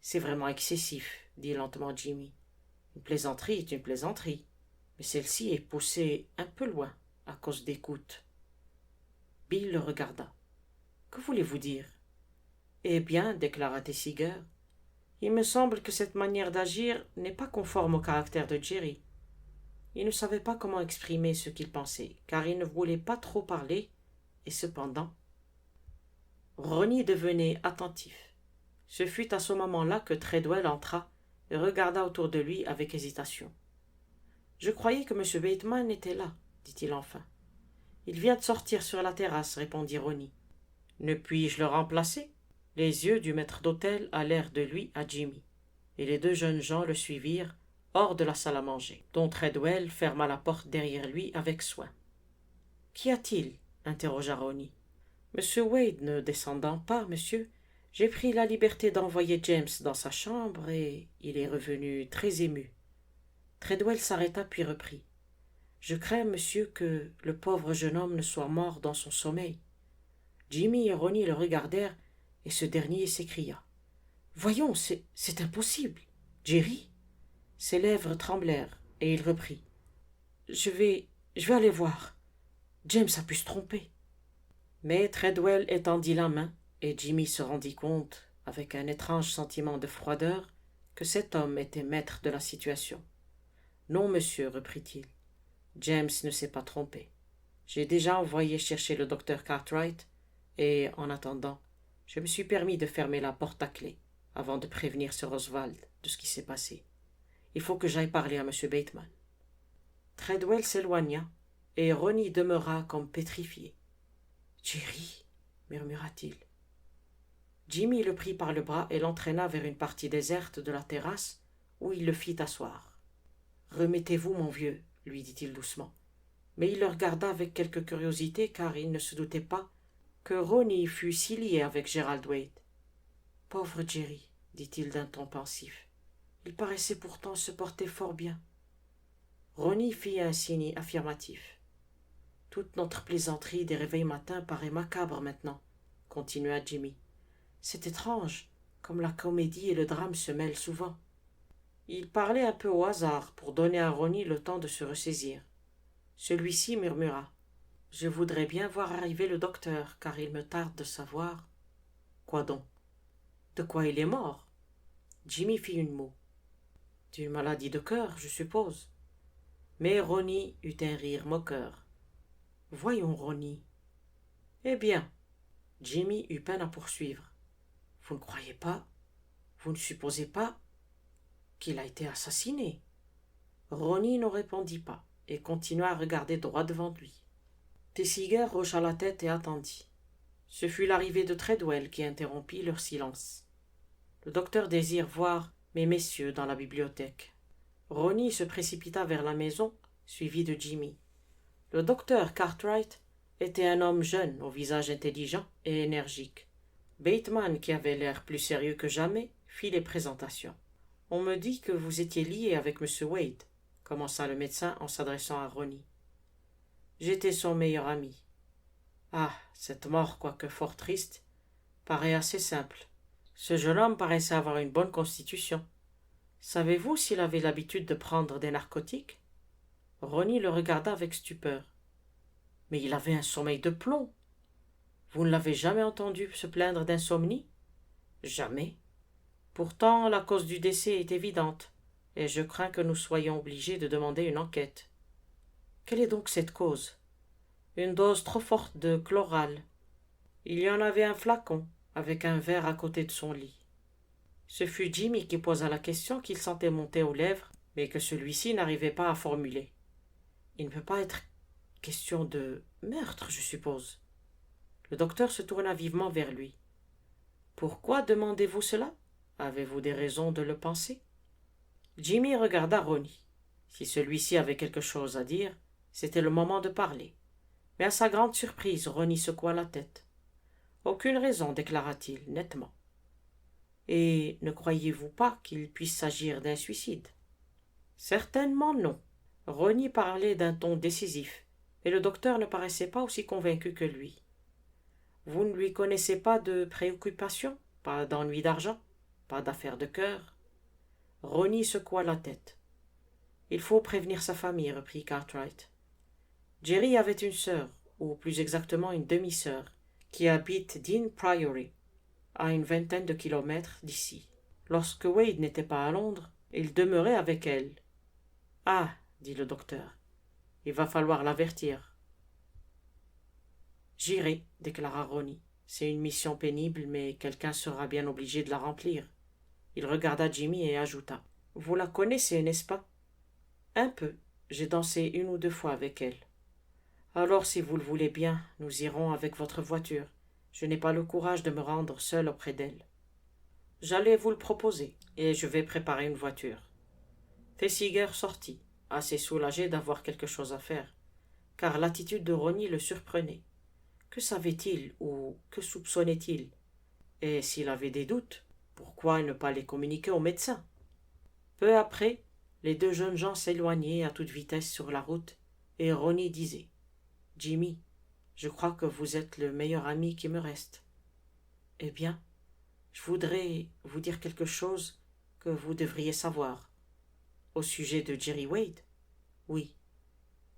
C'est vraiment excessif, dit lentement Jimmy. Une plaisanterie est une plaisanterie, mais celle-ci est poussée un peu loin à cause d'écoute. Bill le regarda. Que voulez-vous dire? Eh bien, déclara Tessiger, il me semble que cette manière d'agir n'est pas conforme au caractère de Jerry. Il ne savait pas comment exprimer ce qu'il pensait, car il ne voulait pas trop parler, et cependant... Ronnie devenait attentif. Ce fut à ce moment-là que Treadwell entra et regarda autour de lui avec hésitation. « Je croyais que M. Bateman était là, dit-il enfin. « Il vient de sortir sur la terrasse, répondit Ronnie. Ne puis-je le remplacer? Les yeux du maître d'hôtel allèrent de lui à Jimmy, et les deux jeunes gens le suivirent hors de la salle à manger, dont Treadwell ferma la porte derrière lui avec soin. Qu'y a-t-il? Interrogea Ronnie. Monsieur Wade ne descendant pas, monsieur, j'ai pris la liberté d'envoyer James dans sa chambre et il est revenu très ému. Treadwell s'arrêta puis reprit. Je crains, monsieur, que le pauvre jeune homme ne soit mort dans son sommeil. Jimmy et Ronnie le regardèrent et ce dernier s'écria. Voyons, c'est impossible. Jerry? Ses lèvres tremblèrent et il reprit. Je vais aller voir. James a pu se tromper. Mais Treadwell étendit la main et Jimmy se rendit compte, avec un étrange sentiment de froideur, que cet homme était maître de la situation. Non, monsieur, reprit-il. James ne s'est pas trompé. J'ai déjà envoyé chercher le docteur Cartwright et, en attendant, je me suis permis de fermer la porte à clé avant de prévenir Sir Oswald de ce qui s'est passé. Il faut que j'aille parler à M. Bateman. Treadwell s'éloigna et Ronnie demeura comme pétrifié. « Jerry » murmura-t-il. Jimmy le prit par le bras et l'entraîna vers une partie déserte de la terrasse où il le fit asseoir. « Remettez-vous, mon vieux, » lui dit-il doucement. Mais il le regarda avec quelque curiosité car il ne se doutait pas que Ronnie fût si lié avec Gerald Wade. « Pauvre Jerry, » dit-il d'un ton pensif. Il paraissait pourtant se porter fort bien. Ronnie fit un signe affirmatif. Toute notre plaisanterie des réveils matins paraît macabre maintenant, continua Jimmy. C'est étrange, comme la comédie et le drame se mêlent souvent. Il parlait un peu au hasard pour donner à Ronnie le temps de se ressaisir. Celui-ci murmura. Je voudrais bien voir arriver le docteur, car il me tarde de savoir. Quoi donc? De quoi il est mort? Jimmy fit une moue. D'une maladie de cœur, je suppose. Mais Ronnie eut un rire moqueur. Voyons, Ronnie. Eh bien, Jimmy eut peine à poursuivre. Vous ne croyez pas, vous ne supposez pas qu'il a été assassiné? Ronnie ne répondit pas et continua à regarder droit devant lui. Tessiger hocha la tête et attendit. Ce fut l'arrivée de Treadwell qui interrompit leur silence. Le docteur désire voir mes messieurs dans la bibliothèque. Ronnie se précipita vers la maison, suivi de Jimmy. Le docteur Cartwright était un homme jeune, au visage intelligent et énergique. Bateman, qui avait l'air plus sérieux que jamais, fit les présentations. « On me dit que vous étiez lié avec M. Wade, » commença le médecin en s'adressant à Ronnie. « J'étais son meilleur ami. » Ah, cette mort, quoique fort triste, paraît assez simple. Ce jeune homme paraissait avoir une bonne constitution. Savez-vous s'il avait l'habitude de prendre des narcotiques? Ronnie le regarda avec stupeur. Mais il avait un sommeil de plomb. Vous ne l'avez jamais entendu se plaindre d'insomnie? Jamais. Pourtant, la cause du décès est évidente, et je crains que nous soyons obligés de demander une enquête. Quelle est donc cette cause? Une dose trop forte de chloral. Il y en avait un flacon, avec un verre à côté de son lit. Ce fut Jimmy qui posa la question qu'il sentait monter aux lèvres, mais que celui-ci n'arrivait pas à formuler. Il ne peut pas être question de meurtre, je suppose. Le docteur se tourna vivement vers lui. Pourquoi demandez-vous cela? Avez-vous des raisons de le penser? Jimmy regarda Ronnie. Si celui-ci avait quelque chose à dire, c'était le moment de parler. Mais à sa grande surprise, Ronnie secoua la tête. Aucune raison, déclara-t-il nettement. Et ne croyez-vous pas qu'il puisse s'agir d'un suicide? Certainement non. Ronnie parlait d'un ton décisif, et le docteur ne paraissait pas aussi convaincu que lui. Vous ne lui connaissez pas de préoccupation, pas d'ennui d'argent, pas d'affaires de cœur? Ronnie secoua la tête. Il faut prévenir sa famille, reprit Cartwright. Jerry avait une sœur, ou plus exactement une demi-sœur, qui habite Dean Priory, à une vingtaine de kilomètres d'ici. Lorsque Wade n'était pas à Londres, il demeurait avec elle. Ah, dit le docteur, il va falloir l'avertir. J'irai, déclara Ronnie. C'est une mission pénible, mais quelqu'un sera bien obligé de la remplir. Il regarda Jimmy et ajouta. Vous la connaissez, n'est-ce pas? Un peu. J'ai dansé 1 ou 2 fois avec elle. Alors, si vous le voulez bien, nous irons avec votre voiture. Je n'ai pas le courage de me rendre seul auprès d'elle. J'allais vous le proposer, et je vais préparer une voiture. Thesiger sortit, assez soulagé d'avoir quelque chose à faire, car l'attitude de Ronnie le surprenait. Que savait-il ou que soupçonnait-il? Et s'il avait des doutes, pourquoi ne pas les communiquer au médecin? Peu après, les 2 jeunes gens s'éloignaient à toute vitesse sur la route, et Ronnie disait « Jimmy, je crois que vous êtes le meilleur ami qui me reste. Eh bien, je voudrais vous dire quelque chose que vous devriez savoir. Au sujet de Jerry Wade? Oui. »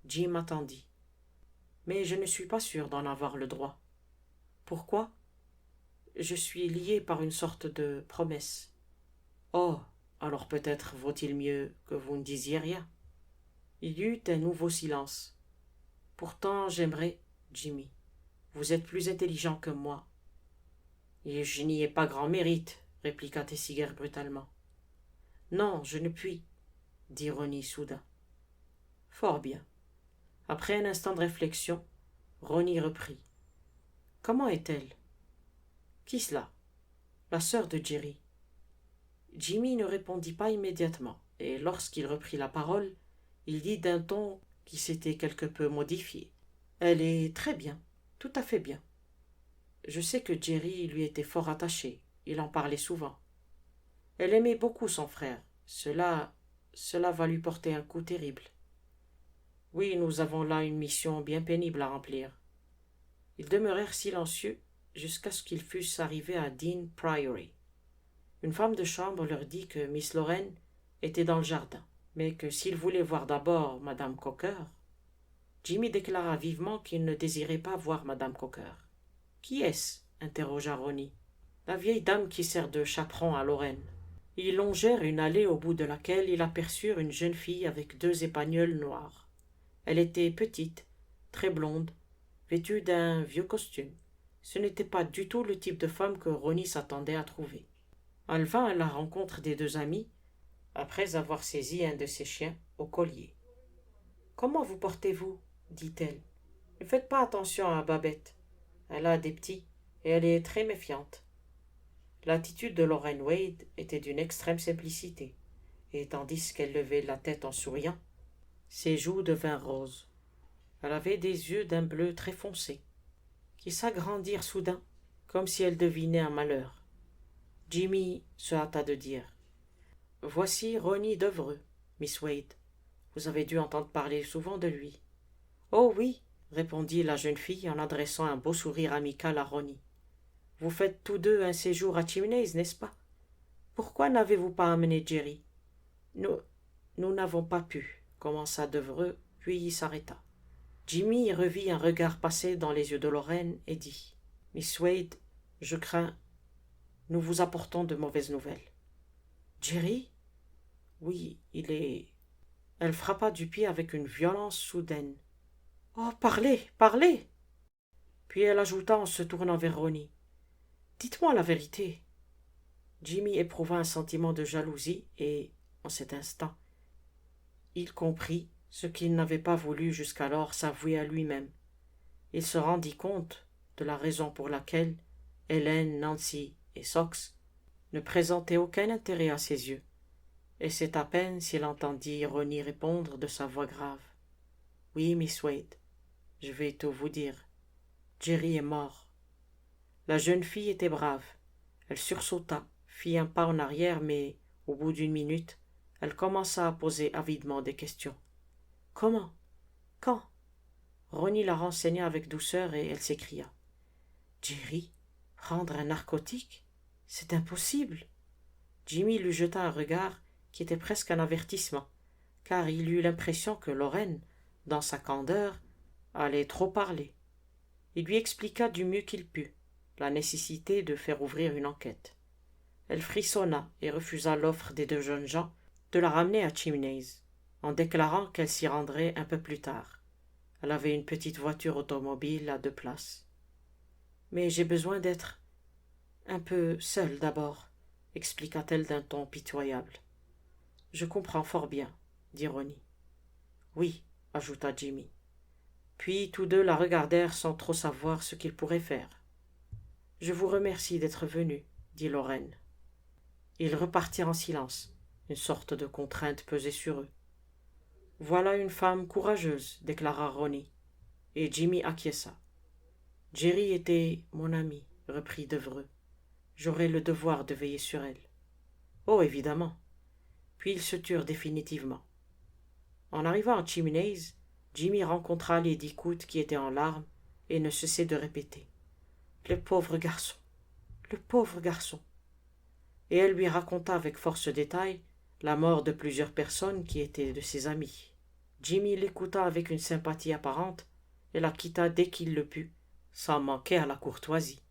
Jim attendit. Mais je ne suis pas sûr d'en avoir le droit. Pourquoi? Je suis lié par une sorte de promesse. Oh, alors peut-être vaut-il mieux que vous ne disiez rien. Il y eut un nouveau silence. Pourtant, j'aimerais, Jimmy. Vous êtes plus intelligent que moi. Et je n'y ai pas grand mérite, répliqua Thesiger brutalement. Non, je ne puis, dit Ronnie soudain. Fort bien. Après un instant de réflexion, Ronnie reprit. Comment est-elle? Qui cela? La sœur de Jerry. Jimmy ne répondit pas immédiatement, et lorsqu'il reprit la parole, il dit d'un ton qui s'était quelque peu modifié. Elle est très bien, tout à fait bien. Je sais que Jerry lui était fort attaché, il en parlait souvent. Elle aimait beaucoup son frère, cela va lui porter un coup terrible. Oui, nous avons là une mission bien pénible à remplir. Ils demeurèrent silencieux jusqu'à ce qu'ils fussent arrivés à Dean Priory. Une femme de chambre leur dit que Miss Lorraine était dans le jardin, mais que s'ils voulaient voir d'abord Madame Cocker. Jimmy déclara vivement qu'il ne désirait pas voir Madame Cocker. Qui est-ce? Interrogea Ronnie. La vieille dame qui sert de chaperon à Lorraine. Ils longèrent une allée au bout de laquelle ils aperçurent une jeune fille avec 2 épagnols noirs. Elle était petite, très blonde, vêtue d'un vieux costume. Ce n'était pas du tout le type de femme que Ronnie s'attendait à trouver. Elle vint à la rencontre des 2 amis, après avoir saisi un de ses chiens au collier. « Comment vous portez-vous » dit-elle. « Ne faites pas attention à Babette. Elle a des petits, et elle est très méfiante. » L'attitude de Lorraine Wade était d'une extrême simplicité, et tandis qu'elle levait la tête en souriant, ses joues devinrent roses. Elle avait des yeux d'un bleu très foncé, qui s'agrandirent soudain, comme si elle devinait un malheur. Jimmy se hâta de dire « Voici Ronnie Devereux, Miss Wade. Vous avez dû entendre parler souvent de lui. »« Oh oui, » répondit la jeune fille en adressant un beau sourire amical à Ronnie. « Vous faites tous 2 un séjour à Chimneys, n'est-ce pas? Pourquoi n'avez-vous pas amené Jerry? »« Nous n'avons pas pu, » commença Devereux, puis il s'arrêta. Jimmy revit un regard passer dans les yeux de Lorraine et dit « Miss Wade, je crains, nous vous apportons de mauvaises nouvelles. »« Jerry? Oui, il est... » Elle frappa du pied avec une violence soudaine. « Oh, parlez, parlez !» Puis elle ajouta en se tournant vers Ronnie. « Dites-moi la vérité. » Jimmy éprouva un sentiment de jalousie et, en cet instant, il comprit ce qu'il n'avait pas voulu jusqu'alors s'avouer à lui-même. Il se rendit compte de la raison pour laquelle Hélène, Nancy et Sox ne présentaient aucun intérêt à ses yeux, et c'est à peine s'il entendit Ronnie répondre de sa voix grave. « Oui, Miss Wade, je vais tout vous dire. Jerry est mort. » La jeune fille était brave. Elle sursauta, fit un pas en arrière, mais, au bout d'1 minute, elle commença à poser avidement des questions. « Comment? Quand? » Ronnie la renseigna avec douceur et elle s'écria. « Jerry? Prendre un narcotique? C'est impossible. » Jimmy lui jeta un regard qui était presque un avertissement, car il eut l'impression que Lorraine, dans sa candeur, allait trop parler. Il lui expliqua du mieux qu'il put la nécessité de faire ouvrir une enquête. Elle frissonna et refusa l'offre des 2 jeunes gens de la ramener à Chimneys, en déclarant qu'elle s'y rendrait un peu plus tard. Elle avait une petite voiture automobile à 2 places. « Mais j'ai besoin d'être un peu seule d'abord, expliqua-t-elle d'un ton pitoyable. Je comprends fort bien, dit Ronnie. Oui, ajouta Jimmy. Puis tous deux la regardèrent sans trop savoir ce qu'ils pourraient faire. Je vous remercie d'être venu, dit Lorraine. Ils repartirent en silence. Une sorte de contrainte pesait sur eux. Voilà une femme courageuse, déclara Ronnie, et Jimmy acquiesça. Jerry était mon ami, reprit Devereux. J'aurais le devoir de veiller sur elle. Oh, évidemment. Puis ils se turent définitivement. En arrivant à Chimneys, Jimmy rencontra Lady Coote qui était en larmes et ne cessait de répéter. Le pauvre garçon, le pauvre garçon. Et elle lui raconta avec force détail la mort de plusieurs personnes qui étaient de ses amis. Jimmy l'écouta avec une sympathie apparente et la quitta dès qu'il le put, sans manquer à la courtoisie.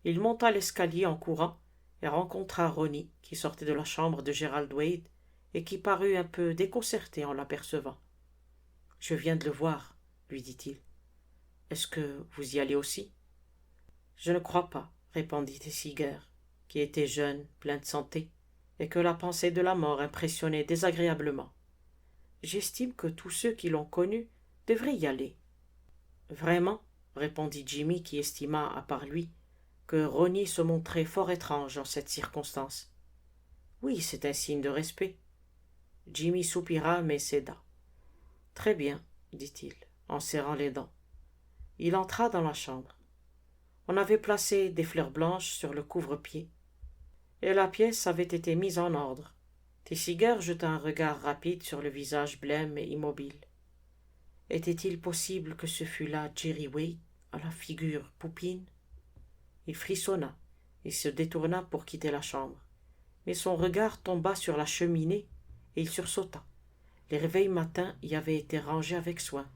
Il monta l'escalier en courant et rencontra Ronnie qui sortait de la chambre de Gerald Wade et qui parut un peu déconcerté en l'apercevant. « Je viens de le voir, » lui dit-il. « Est-ce que vous y allez aussi ?»« Je ne crois pas, » répondit Thesiger, qui était jeune, plein de santé, et que la pensée de la mort impressionnait désagréablement. « J'estime que tous ceux qui l'ont connu devraient y aller. »« Vraiment ?» répondit Jimmy, qui estima, à part lui, que Ronnie se montrait fort étrange en cette circonstance. « Oui, c'est un signe de respect. » Jimmy soupira, mais céda. « Très bien, dit-il, en serrant les dents. » Il entra dans la chambre. On avait placé des fleurs blanches sur le couvre-pied, et la pièce avait été mise en ordre. Thesiger jeta un regard rapide sur le visage blême et immobile. Était-il possible que ce fût là Jerry Wade, à la figure poupine? Il frissonna et se détourna pour quitter la chambre, mais son regard tomba sur la cheminée et il sursauta. Les réveils matins y avaient été rangés avec soin.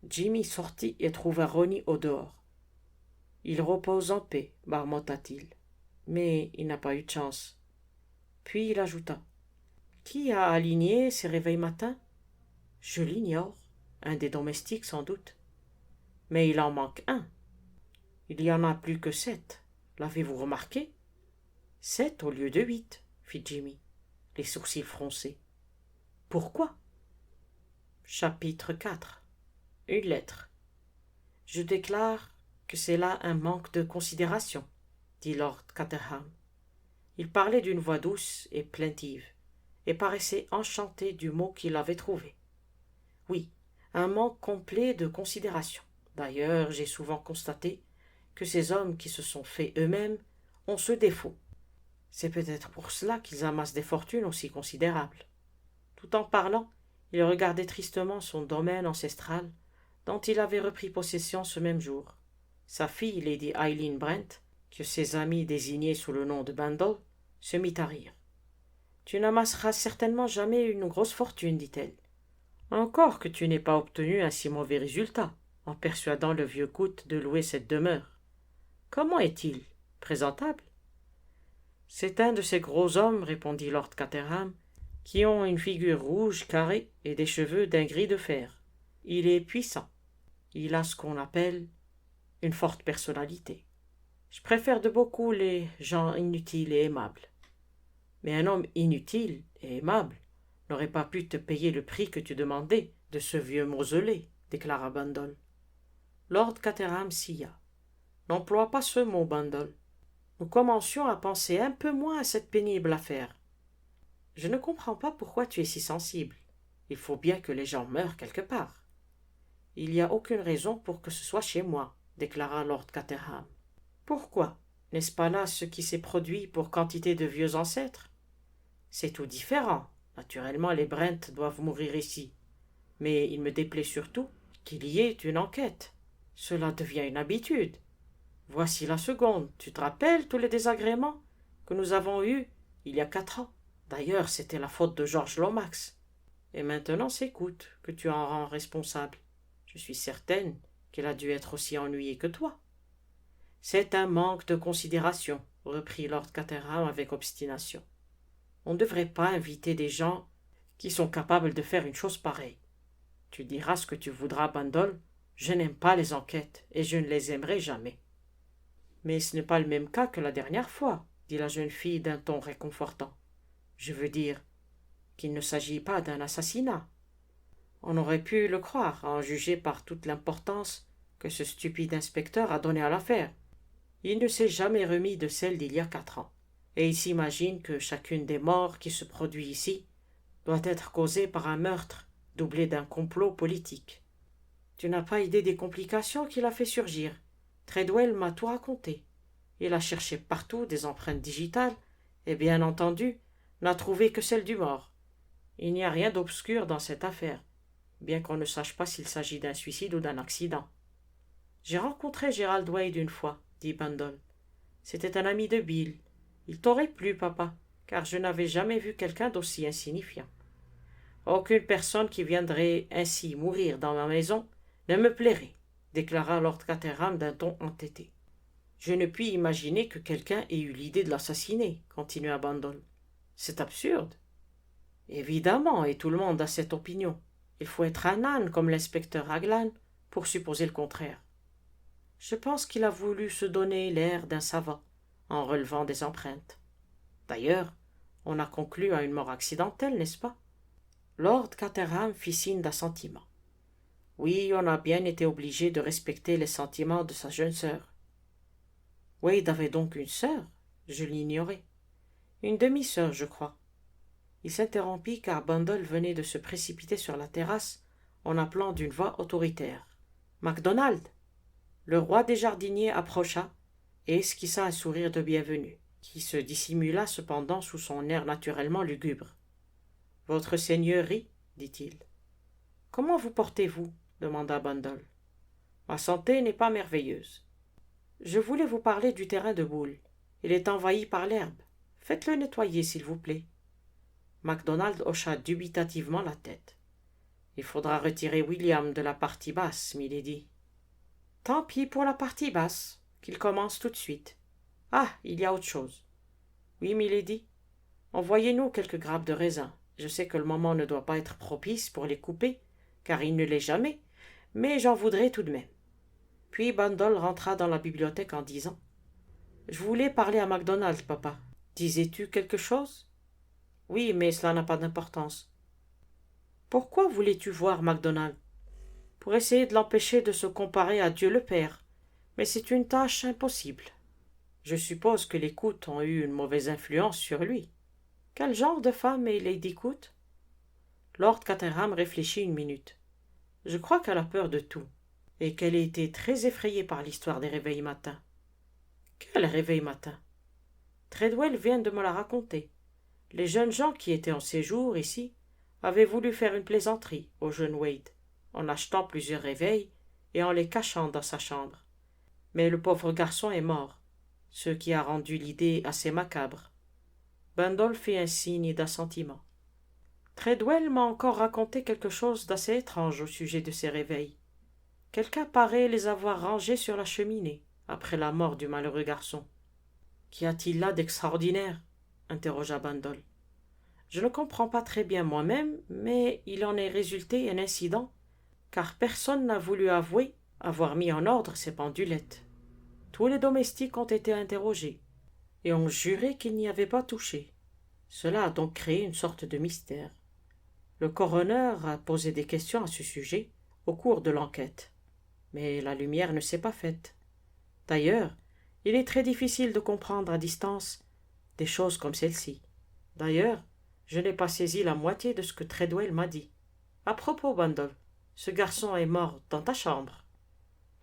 Jimmy sortit et trouva Ronnie au dehors. « Il repose en paix, » marmotta-t-il. Mais il n'a pas eu de chance. Puis il ajouta. « Qui a aligné ces réveils matins ?»« Je l'ignore. Un des domestiques, sans doute. Mais il en manque un. Il y en a plus que 7. L'avez-vous remarqué ?»« 7 au lieu de 8, fit Jimmy, les sourcils froncés. « Pourquoi ?» Chapitre 4. Une lettre. « Je déclare que c'est là un manque de considération, » dit Lord Caterham. Il parlait d'une voix douce et plaintive, et paraissait enchanté du mot qu'il avait trouvé. Oui, un manque complet de considération. D'ailleurs, j'ai souvent constaté que ces hommes qui se sont faits eux-mêmes ont ce défaut. C'est peut-être pour cela qu'ils amassent des fortunes aussi considérables. Tout en parlant, il regardait tristement son domaine ancestral, dont il avait repris possession ce même jour. Sa fille, Lady Eileen Brent, que ses amis désignaient sous le nom de Bundle, se mit à rire. « Tu n'amasseras certainement jamais une grosse fortune, dit-elle. Encore que tu n'aies pas obtenu un si mauvais résultat, en persuadant le vieux Coote de louer cette demeure. Comment est-il? Présentable? » « C'est un de ces gros hommes, répondit Lord Caterham, qui ont une figure rouge, carrée, et des cheveux d'un gris de fer. Il est puissant. Il a ce qu'on appelle une forte personnalité. Je préfère de beaucoup les gens inutiles et aimables. Mais un homme inutile et aimable n'aurait pas pu te payer le prix que tu demandais de ce vieux mausolée, déclara Bundle. Lord Caterham sia. N'emploie pas ce mot, Bundle. Nous commencions à penser un peu moins à cette pénible affaire. Je ne comprends pas pourquoi tu es si sensible. Il faut bien que les gens meurent quelque part. Il n'y a aucune raison pour que ce soit chez moi, déclara Lord Caterham. Pourquoi? N'est-ce pas là ce qui s'est produit pour quantité de vieux ancêtres? C'est tout différent. Naturellement, les Brent doivent mourir ici. Mais il me déplaît surtout qu'il y ait une enquête. Cela devient une habitude. Voici la seconde. Tu te rappelles tous les désagréments que nous avons eus il y a 4 ans? D'ailleurs, c'était la faute de George Lomax. Et maintenant, c'est Coote que tu en rends responsable. Je suis certaine qu'il a dû être aussi ennuyé que toi. C'est un manque de considération, reprit Lord Caterham avec obstination. On ne devrait pas inviter des gens qui sont capables de faire une chose pareille. Tu diras ce que tu voudras, Bundle, je n'aime pas les enquêtes et je ne les aimerai jamais. Mais ce n'est pas le même cas que la dernière fois, dit la jeune fille d'un ton réconfortant. Je veux dire qu'il ne s'agit pas d'un assassinat. On aurait pu le croire, à en juger par toute l'importance que ce stupide inspecteur a donnée à l'affaire. Il ne s'est jamais remis de celle d'il y a 4 ans, et il s'imagine que chacune des morts qui se produit ici doit être causée par un meurtre doublé d'un complot politique. Tu n'as pas idée des complications qu'il a fait surgir. Treadwell m'a tout raconté. Il a cherché partout des empreintes digitales, et bien entendu, n'a trouvé que celle du mort. Il n'y a rien d'obscur dans cette affaire, bien qu'on ne sache pas s'il s'agit d'un suicide ou d'un accident. J'ai rencontré Gerald Wade une fois, dit Bundle. C'était un ami de Bill. Il t'aurait plu, papa, car je n'avais jamais vu quelqu'un d'aussi insignifiant. Aucune personne qui viendrait ainsi mourir dans ma maison ne me plairait, déclara Lord Caterham d'un ton entêté. Je ne puis imaginer que quelqu'un ait eu l'idée de l'assassiner, continua Bundle. C'est absurde. Évidemment, et tout le monde a cette opinion. Il faut être un âne comme l'inspecteur Raglan pour supposer le contraire. Je pense qu'il a voulu se donner l'air d'un savant en relevant des empreintes. D'ailleurs, on a conclu à une mort accidentelle, n'est-ce pas? Lord Caterham fit signe d'assentiment. Oui, on a bien été obligé de respecter les sentiments de sa jeune sœur. Wade avait donc une sœur? Je l'ignorais. Une demi-sœur, je crois. Il s'interrompit car Bundle venait de se précipiter sur la terrasse en appelant d'une voix autoritaire. « MacDonald !» Le roi des jardiniers approcha et esquissa un sourire de bienvenue, qui se dissimula cependant sous son air naturellement lugubre. « Votre seigneurie, dit-il. »« Comment vous portez-vous » demanda Bundle. « Ma santé n'est pas merveilleuse. Je voulais vous parler du terrain de boule. Il est envahi par l'herbe. Faites-le nettoyer, s'il vous plaît. » MacDonald hocha dubitativement la tête. « Il faudra retirer William de la partie basse, milady. »« Tant pis pour la partie basse, qu'il commence tout de suite. Ah, il y a autre chose. »« Oui, milady. Envoyez-nous quelques grappes de raisin. Je sais que le moment ne doit pas être propice pour les couper, car il ne l'est jamais, mais j'en voudrais tout de même. » Puis Bundle rentra dans la bibliothèque en disant « Je voulais parler à MacDonald, papa. Disais-tu quelque chose ?»« Oui, mais cela n'a pas d'importance. »« Pourquoi voulais-tu voir MacDonald ?»« Pour essayer de l'empêcher de se comparer à Dieu le Père. Mais c'est une tâche impossible. Je suppose que les Coote ont eu une mauvaise influence sur lui. Quel genre de femme est Lady Coote ?» Lord Caterham réfléchit une minute. « Je crois qu'elle a peur de tout, et qu'elle a été très effrayée par l'histoire des réveils matins. »« Quel réveil matin ?»« Treadwell vient de me la raconter. Les jeunes gens qui étaient en séjour ici avaient voulu faire une plaisanterie au jeune Wade, en achetant plusieurs réveils et en les cachant dans sa chambre. Mais le pauvre garçon est mort, ce qui a rendu l'idée assez macabre. » Bundle fit un signe d'assentiment. « Treadwell m'a encore raconté quelque chose d'assez étrange au sujet de ces réveils. Quelqu'un paraît les avoir rangés sur la cheminée, après la mort du malheureux garçon. »« Qu'y a-t-il là d'extraordinaire » interrogea Bundle. « Je ne comprends pas très bien moi-même, mais il en est résulté un incident, car personne n'a voulu avouer avoir mis en ordre ces pendulettes. Tous les domestiques ont été interrogés, et ont juré qu'ils n'y avaient pas touché. Cela a donc créé une sorte de mystère. Le coroner a posé des questions à ce sujet au cours de l'enquête, mais la lumière ne s'est pas faite. D'ailleurs, il est très difficile de comprendre à distance des choses comme celle-ci. D'ailleurs, je n'ai pas saisi la moitié de ce que Treadwell m'a dit. À propos, Bundle, ce garçon est mort dans ta chambre. »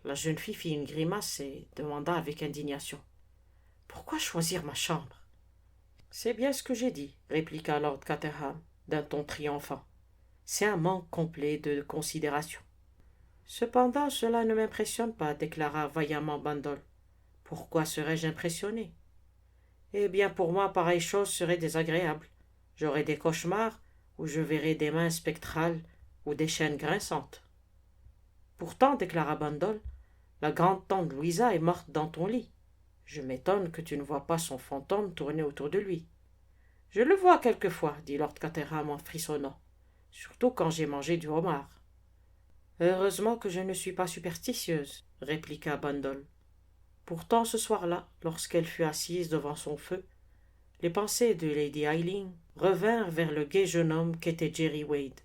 La jeune fille fit une grimace et demanda avec indignation. « Pourquoi choisir ma chambre ?»« C'est bien ce que j'ai dit, » répliqua Lord Caterham d'un ton triomphant. « C'est un manque complet de considération. »« Cependant, cela ne m'impressionne pas, » déclara vaillamment Bundle. « Pourquoi serais-je impressionné ? Eh bien, pour moi, pareille chose serait désagréable. J'aurais des cauchemars où je verrais des mains spectrales ou des chaînes grinçantes. »« Pourtant, » déclara Bundle, « la grande-tante Louisa est morte dans ton lit. Je m'étonne que tu ne vois pas son fantôme tourner autour de lui. »« Je le vois quelquefois, » dit Lord Caterham en frissonnant, « surtout quand j'ai mangé du homard. »« Heureusement que je ne suis pas superstitieuse, » répliqua Bundle. Pourtant, ce soir-là, lorsqu'elle fut assise devant son feu, les pensées de Lady Eileen revinrent vers le gai jeune homme qu'était Jerry Wade.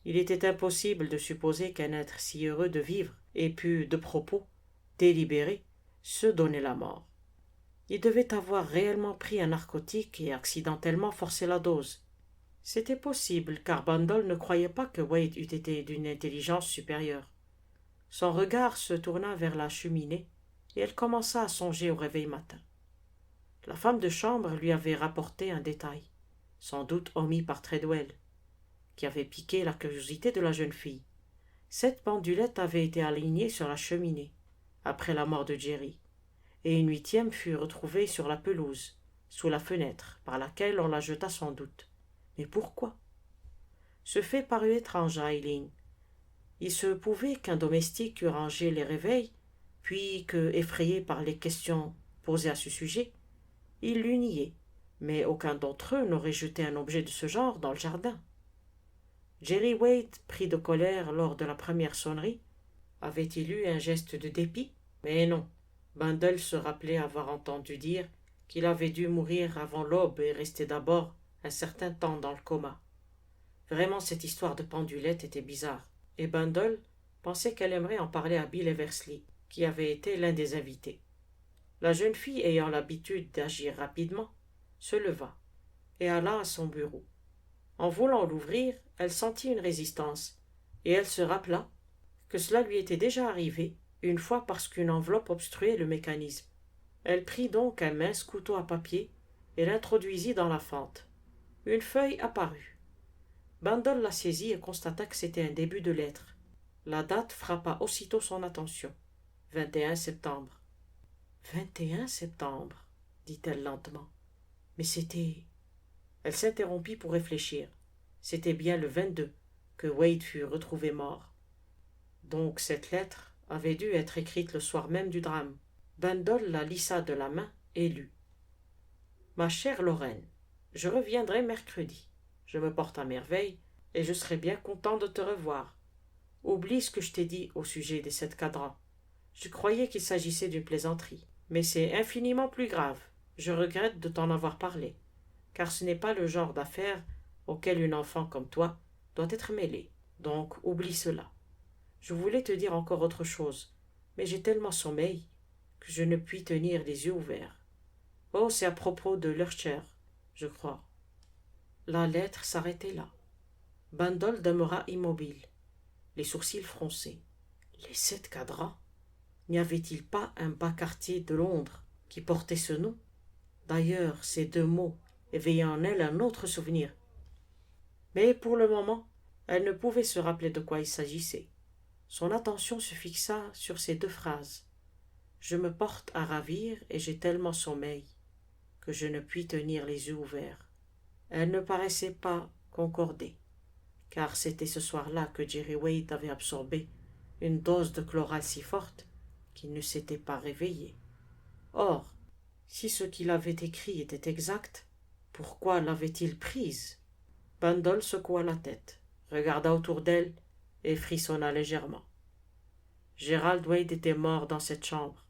Il était impossible de supposer qu'un être si heureux de vivre ait pu, de propos, délibéré, se donner la mort. Il devait avoir réellement pris un narcotique et accidentellement forcé la dose. C'était possible, car Bandol ne croyait pas que Wade eût été d'une intelligence supérieure. Son regard se tourna vers la cheminée, et elle commença à songer au réveil matin. La femme de chambre lui avait rapporté un détail, sans doute omis par Treadwell, qui avait piqué la curiosité de la jeune fille. 7 pendulettes avaient été alignées sur la cheminée, après la mort de Jerry, et une 8e fut retrouvée sur la pelouse, sous la fenêtre, par laquelle on la jeta sans doute. Mais pourquoi? Ce fait parut étrange à Eileen. Il se pouvait qu'un domestique eût rangé les réveils, puis que, effrayé par les questions posées à ce sujet, il l'eût nié, mais aucun d'entre eux n'aurait jeté un objet de ce genre dans le jardin. Jerry Wade, pris de colère lors de la première sonnerie, avait-il eu un geste de dépit? Mais non. Bandel se rappelait avoir entendu dire qu'il avait dû mourir avant l'aube et rester d'abord un certain temps dans le coma. Vraiment, cette histoire de pendulette était bizarre, et Bandel pensait qu'elle aimerait en parler à Bill Eversley, qui avait été l'un des invités. La jeune fille, ayant l'habitude d'agir rapidement, se leva et alla à son bureau. En voulant l'ouvrir, elle sentit une résistance, et elle se rappela que cela lui était déjà arrivé une fois parce qu'une enveloppe obstruait le mécanisme. Elle prit donc un mince couteau à papier et l'introduisit dans la fente. Une feuille apparut. Bandol la saisit et constata que c'était un début de lettre. La date frappa aussitôt son attention. 21 septembre. 21 septembre, dit-elle lentement. Mais c'était... Elle s'interrompit pour réfléchir. C'était bien le 22 que Wade fut retrouvé mort. Donc cette lettre avait dû être écrite le soir même du drame. Bandol la lissa de la main et lut. Ma chère Lorraine, je reviendrai mercredi. Je me porte à merveille et je serai bien content de te revoir. Oublie ce que je t'ai dit au sujet des 7 cadrans. Je croyais qu'il s'agissait d'une plaisanterie, mais c'est infiniment plus grave. Je regrette de t'en avoir parlé, car ce n'est pas le genre d'affaire auquel une enfant comme toi doit être mêlée. Donc oublie cela. Je voulais te dire encore autre chose, mais j'ai tellement sommeil que je ne puis tenir les yeux ouverts. Oh, c'est à propos de Lurcher, je crois. La lettre s'arrêtait là. Bandol demeura immobile, les sourcils froncés. Les 7 cadrans? N'y avait-il pas un bas quartier de Londres qui portait ce nom? D'ailleurs, ces 2 mots éveillaient en elle un autre souvenir. Mais pour le moment, elle ne pouvait se rappeler de quoi il s'agissait. Son attention se fixa sur ces 2 phrases. Je me porte à ravir et j'ai tellement sommeil que je ne puis tenir les yeux ouverts. Elles ne paraissaient pas concorder, car c'était ce soir-là que Jerry Wade avait absorbé une dose de chloral si forte qu'il ne s'était pas réveillé. Or, si ce qu'il avait écrit était exact, pourquoi l'avait-il prise? Bandol secoua la tête, regarda autour d'elle et frissonna légèrement. Gerald Wade était mort dans cette chambre.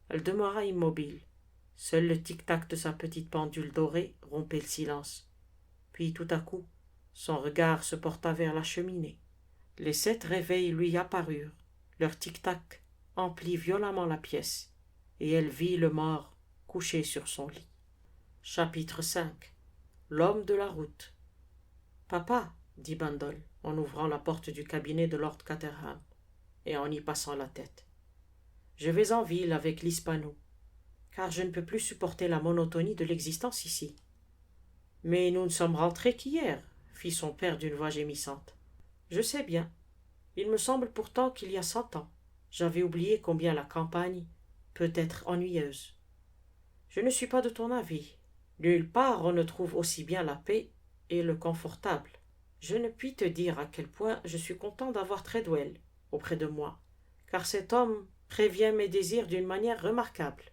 Elle demeura immobile. Seul le tic-tac de sa petite pendule dorée rompait le silence. Puis tout à coup, son regard se porta vers la cheminée. Les 7 réveils lui apparurent. Leur tic-tac emplit violemment la pièce, et elle vit le mort couché sur son lit. Chapitre 5. L'homme de la route. Papa, dit Bandol, en ouvrant la porte du cabinet de Lord Caterham, et en y passant la tête. Je vais en ville avec l'hispano, car je ne peux plus supporter la monotonie de l'existence ici. Mais nous ne sommes rentrés qu'hier, fit son père d'une voix gémissante. Je sais bien. Il me semble pourtant qu'il y a 100 ans. J'avais oublié combien la campagne peut être ennuyeuse. Je ne suis pas de ton avis. Nulle part on ne trouve aussi bien la paix et le confortable. Je ne puis te dire à quel point je suis content d'avoir Treadwell auprès de moi, car cet homme prévient mes désirs d'une manière remarquable.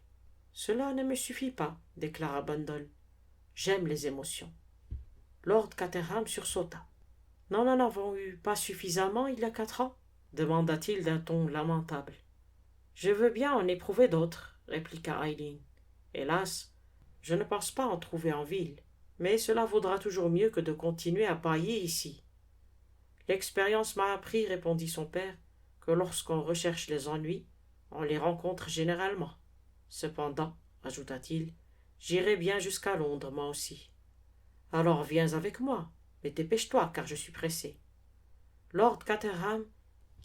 Cela ne me suffit pas, déclara Bandol. J'aime les émotions. Lord Caterham sursauta. N'en avons eu pas suffisamment il y a 4 ans? Demanda-t-il d'un ton lamentable. Je veux bien en éprouver d'autres, répliqua Eileen. Hélas, je ne pense pas en trouver en ville, mais cela vaudra toujours mieux que de continuer à pailler ici. L'expérience m'a appris, répondit son père, que lorsqu'on recherche les ennuis, on les rencontre généralement. Cependant, ajouta-t-il, j'irai bien jusqu'à Londres, moi aussi. Alors viens avec moi, mais dépêche-toi, car je suis pressé. Lord Caterham,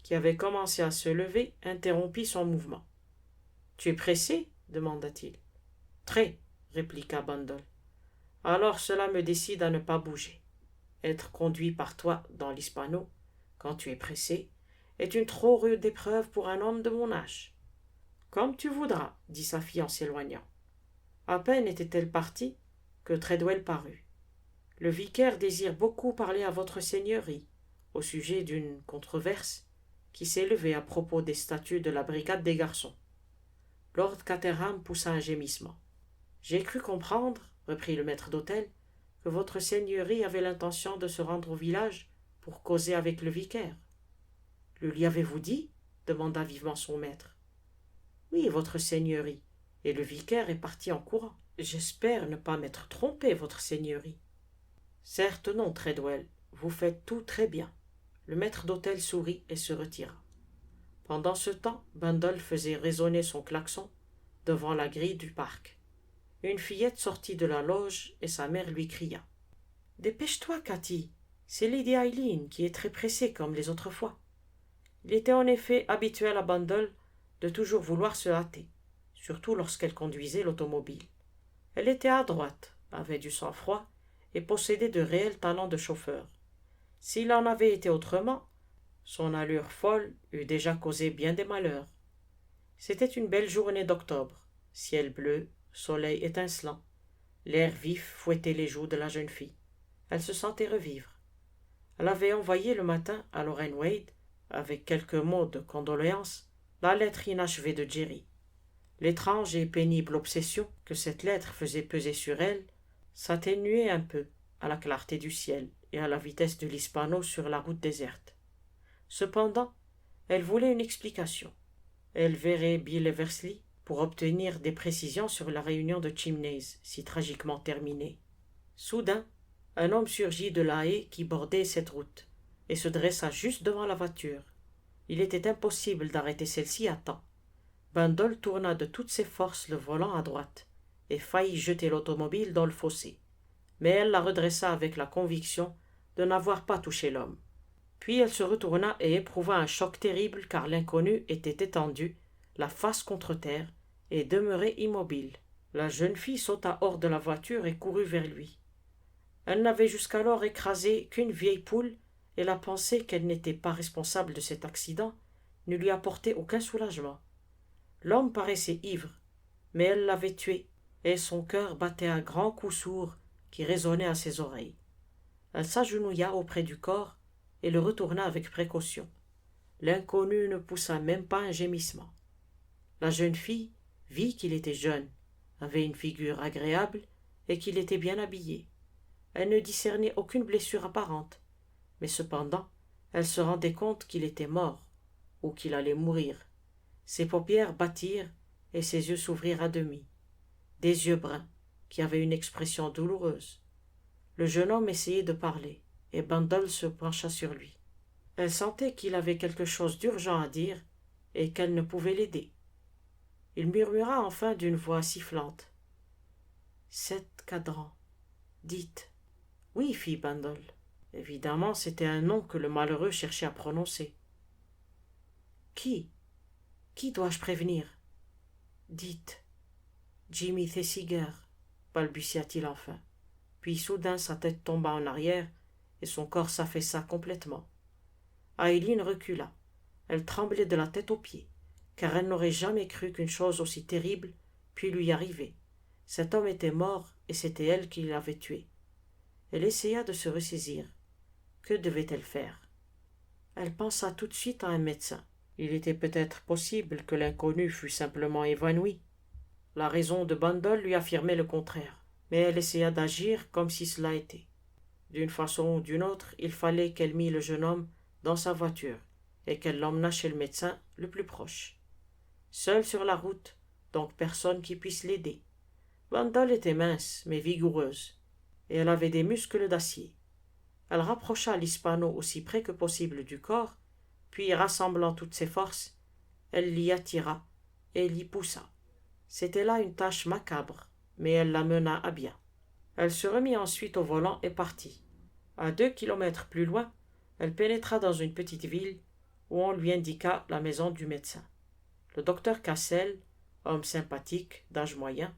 qui avait commencé à se lever, interrompit son mouvement. Tu es pressé demanda-t-il. Très, répliqua Bundle. Alors cela me décide à ne pas bouger. Être conduit par toi dans l'Hispano, quand tu es pressé, est une trop rude épreuve pour un homme de mon âge. Comme tu voudras, dit sa fille en s'éloignant. À peine était-elle partie que Treadwell parut. Le vicaire désire beaucoup parler à votre seigneurie au sujet d'une controverse qui s'est levée à propos des statuts de la brigade des garçons. Lord Caterham poussa un gémissement. J'ai cru comprendre, reprit le maître d'hôtel, que votre seigneurie avait l'intention de se rendre au village pour causer avec le vicaire. Le lui avez-vous dit demanda vivement son maître. Oui, votre seigneurie, et le vicaire est parti en courant. J'espère ne pas m'être trompé, votre seigneurie. Certes non, Treadwell, vous faites tout très bien. Le maître d'hôtel sourit et se retira. Pendant ce temps, Bundle faisait résonner son klaxon devant la grille du parc. Une fillette sortit de la loge et sa mère lui cria. « Dépêche-toi, Cathy, c'est Lady Eileen qui est très pressée comme les autres fois. » Il était en effet habituel à Bundle de toujours vouloir se hâter, surtout lorsqu'elle conduisait l'automobile. Elle était adroite, avait du sang-froid et possédait de réels talents de chauffeur. S'il en avait été autrement, son allure folle eût déjà causé bien des malheurs. C'était une belle journée d'octobre, ciel bleu, soleil étincelant. L'air vif fouettait les joues de la jeune fille. Elle se sentait revivre. Elle avait envoyé le matin à Lorraine Wade, avec quelques mots de condoléance, la lettre inachevée de Jerry. L'étrange et pénible obsession que cette lettre faisait peser sur elle s'atténuait un peu à la clarté du ciel et à la vitesse de l'Hispano sur la route déserte. Cependant, elle voulait une explication. Elle verrait Bill Eversley pour obtenir des précisions sur la réunion de Chimneys, si tragiquement terminée. Soudain, un homme surgit de la haie qui bordait cette route et se dressa juste devant la voiture. Il était impossible d'arrêter celle-ci à temps. Bundle tourna de toutes ses forces le volant à droite et faillit jeter l'automobile dans le fossé. Mais elle la redressa avec la conviction de n'avoir pas touché l'homme. Puis elle se retourna et éprouva un choc terrible car l'inconnu était étendu, la face contre terre, et demeurait immobile. La jeune fille sauta hors de la voiture et courut vers lui. Elle n'avait jusqu'alors écrasé qu'une vieille poule, et la pensée qu'elle n'était pas responsable de cet accident ne lui apportait aucun soulagement. L'homme paraissait ivre, mais elle l'avait tué, et son cœur battait un grand coup sourd qui résonnait à ses oreilles. Elle s'agenouilla auprès du corps et le retourna avec précaution. L'inconnu ne poussa même pas un gémissement. La jeune fille vit qu'il était jeune, avait une figure agréable et qu'il était bien habillé. Elle ne discernait aucune blessure apparente, mais cependant elle se rendait compte qu'il était mort, ou qu'il allait mourir. Ses paupières battirent et ses yeux s'ouvrirent à demi. Des yeux bruns, qui avaient une expression douloureuse. Le jeune homme essayait de parler, et Bundle se pencha sur lui. Elle sentait qu'il avait quelque chose d'urgent à dire, et qu'elle ne pouvait l'aider. Il murmura enfin d'une voix sifflante. « 7 cadrans. Dites. » « Oui, fit Bundle. Évidemment, c'était un nom que le malheureux cherchait à prononcer. « Qui dois-je prévenir ?»« Dites. Jimmy Thesiger, balbutia-t-il enfin. Puis soudain sa tête tomba en arrière et son corps s'affaissa complètement. Eileen recula. Elle tremblait de la tête aux pieds, car elle n'aurait jamais cru qu'une chose aussi terrible pût lui arriver. Cet homme était mort et c'était elle qui l'avait tué. Elle essaya de se ressaisir. Que devait-elle faire? Elle pensa tout de suite à un médecin. Il était peut-être possible que l'inconnu fût simplement évanoui. La raison de Bundle lui affirmait le contraire, mais elle essaya d'agir comme si cela était. D'une façon ou d'une autre, il fallait qu'elle mît le jeune homme dans sa voiture et qu'elle l'emmenât chez le médecin le plus proche. Seule sur la route, donc personne qui puisse l'aider. Bandol était mince, mais vigoureuse, et elle avait des muscles d'acier. Elle rapprocha l'hispano aussi près que possible du corps, puis, rassemblant toutes ses forces, elle l'y attira et l'y poussa. C'était là une tâche macabre, mais elle la mena à bien. Elle se remit ensuite au volant et partit. À 2 kilomètres plus loin, elle pénétra dans une petite ville où on lui indiqua la maison du médecin. Le docteur Cassel, homme sympathique, d'âge moyen,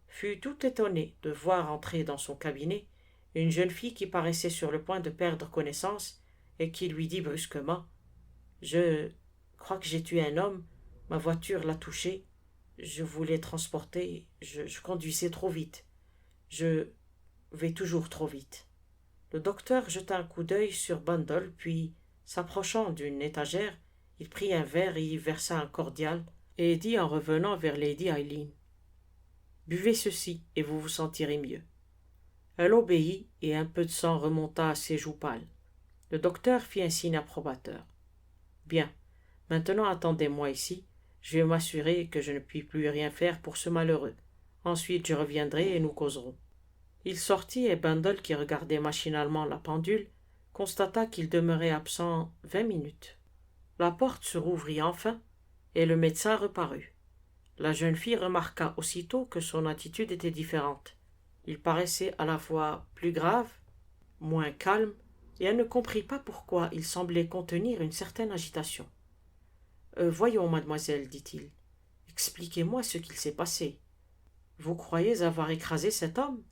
fut tout étonné de voir entrer dans son cabinet une jeune fille qui paraissait sur le point de perdre connaissance et qui lui dit brusquement « Je crois que j'ai tué un homme, ma voiture l'a touché, je voulais transporter, je conduisais trop vite, je vais toujours trop vite. » Le docteur jeta un coup d'œil sur Bandol, puis, s'approchant d'une étagère, il prit un verre et y versa un cordial, et dit en revenant vers Lady Eileen « Buvez ceci, et vous vous sentirez mieux. » Elle obéit, et un peu de sang remonta à ses joues pâles. Le docteur fit un signe approbateur. « Bien, maintenant attendez-moi ici, je vais m'assurer que je ne puis plus rien faire pour ce malheureux. Ensuite je reviendrai et nous causerons. » Il sortit et Bandol, qui regardait machinalement la pendule, constata qu'il demeurait absent 20 minutes. La porte se rouvrit enfin, et le médecin reparut. La jeune fille remarqua aussitôt que son attitude était différente. Il paraissait à la fois plus grave, moins calme, et elle ne comprit pas pourquoi il semblait contenir une certaine agitation. Voyons, mademoiselle, dit-il, expliquez-moi ce qu'il s'est passé. Vous croyez avoir écrasé cet homme?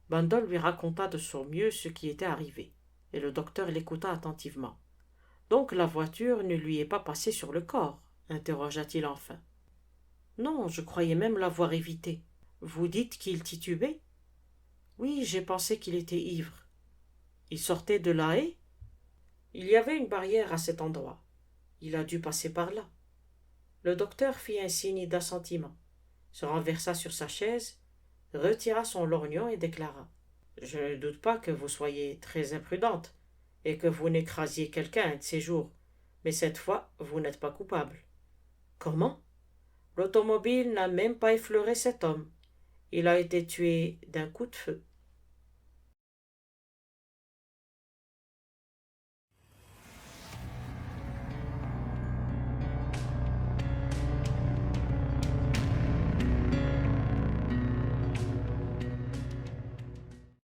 Bandol lui raconta de son mieux ce qui était arrivé, et le docteur l'écouta attentivement. « Donc la voiture ne lui est pas passée sur le corps ?» interrogea-t-il enfin. « Non, je croyais même l'avoir évité. Vous dites qu'il titubait? »« Oui, j'ai pensé qu'il était ivre. »« Il sortait de la haie ?»« Il y avait une barrière à cet endroit. Il a dû passer par là. » Le docteur fit un signe d'assentiment, se renversa sur sa chaise, retira son lorgnon et déclara « Je ne doute pas que vous soyez très imprudente et que vous n'écrasiez quelqu'un un de ces jours, mais cette fois, vous n'êtes pas coupable. »« Comment ? » ?»« L'automobile n'a même pas effleuré cet homme. Il a été tué d'un coup de feu. »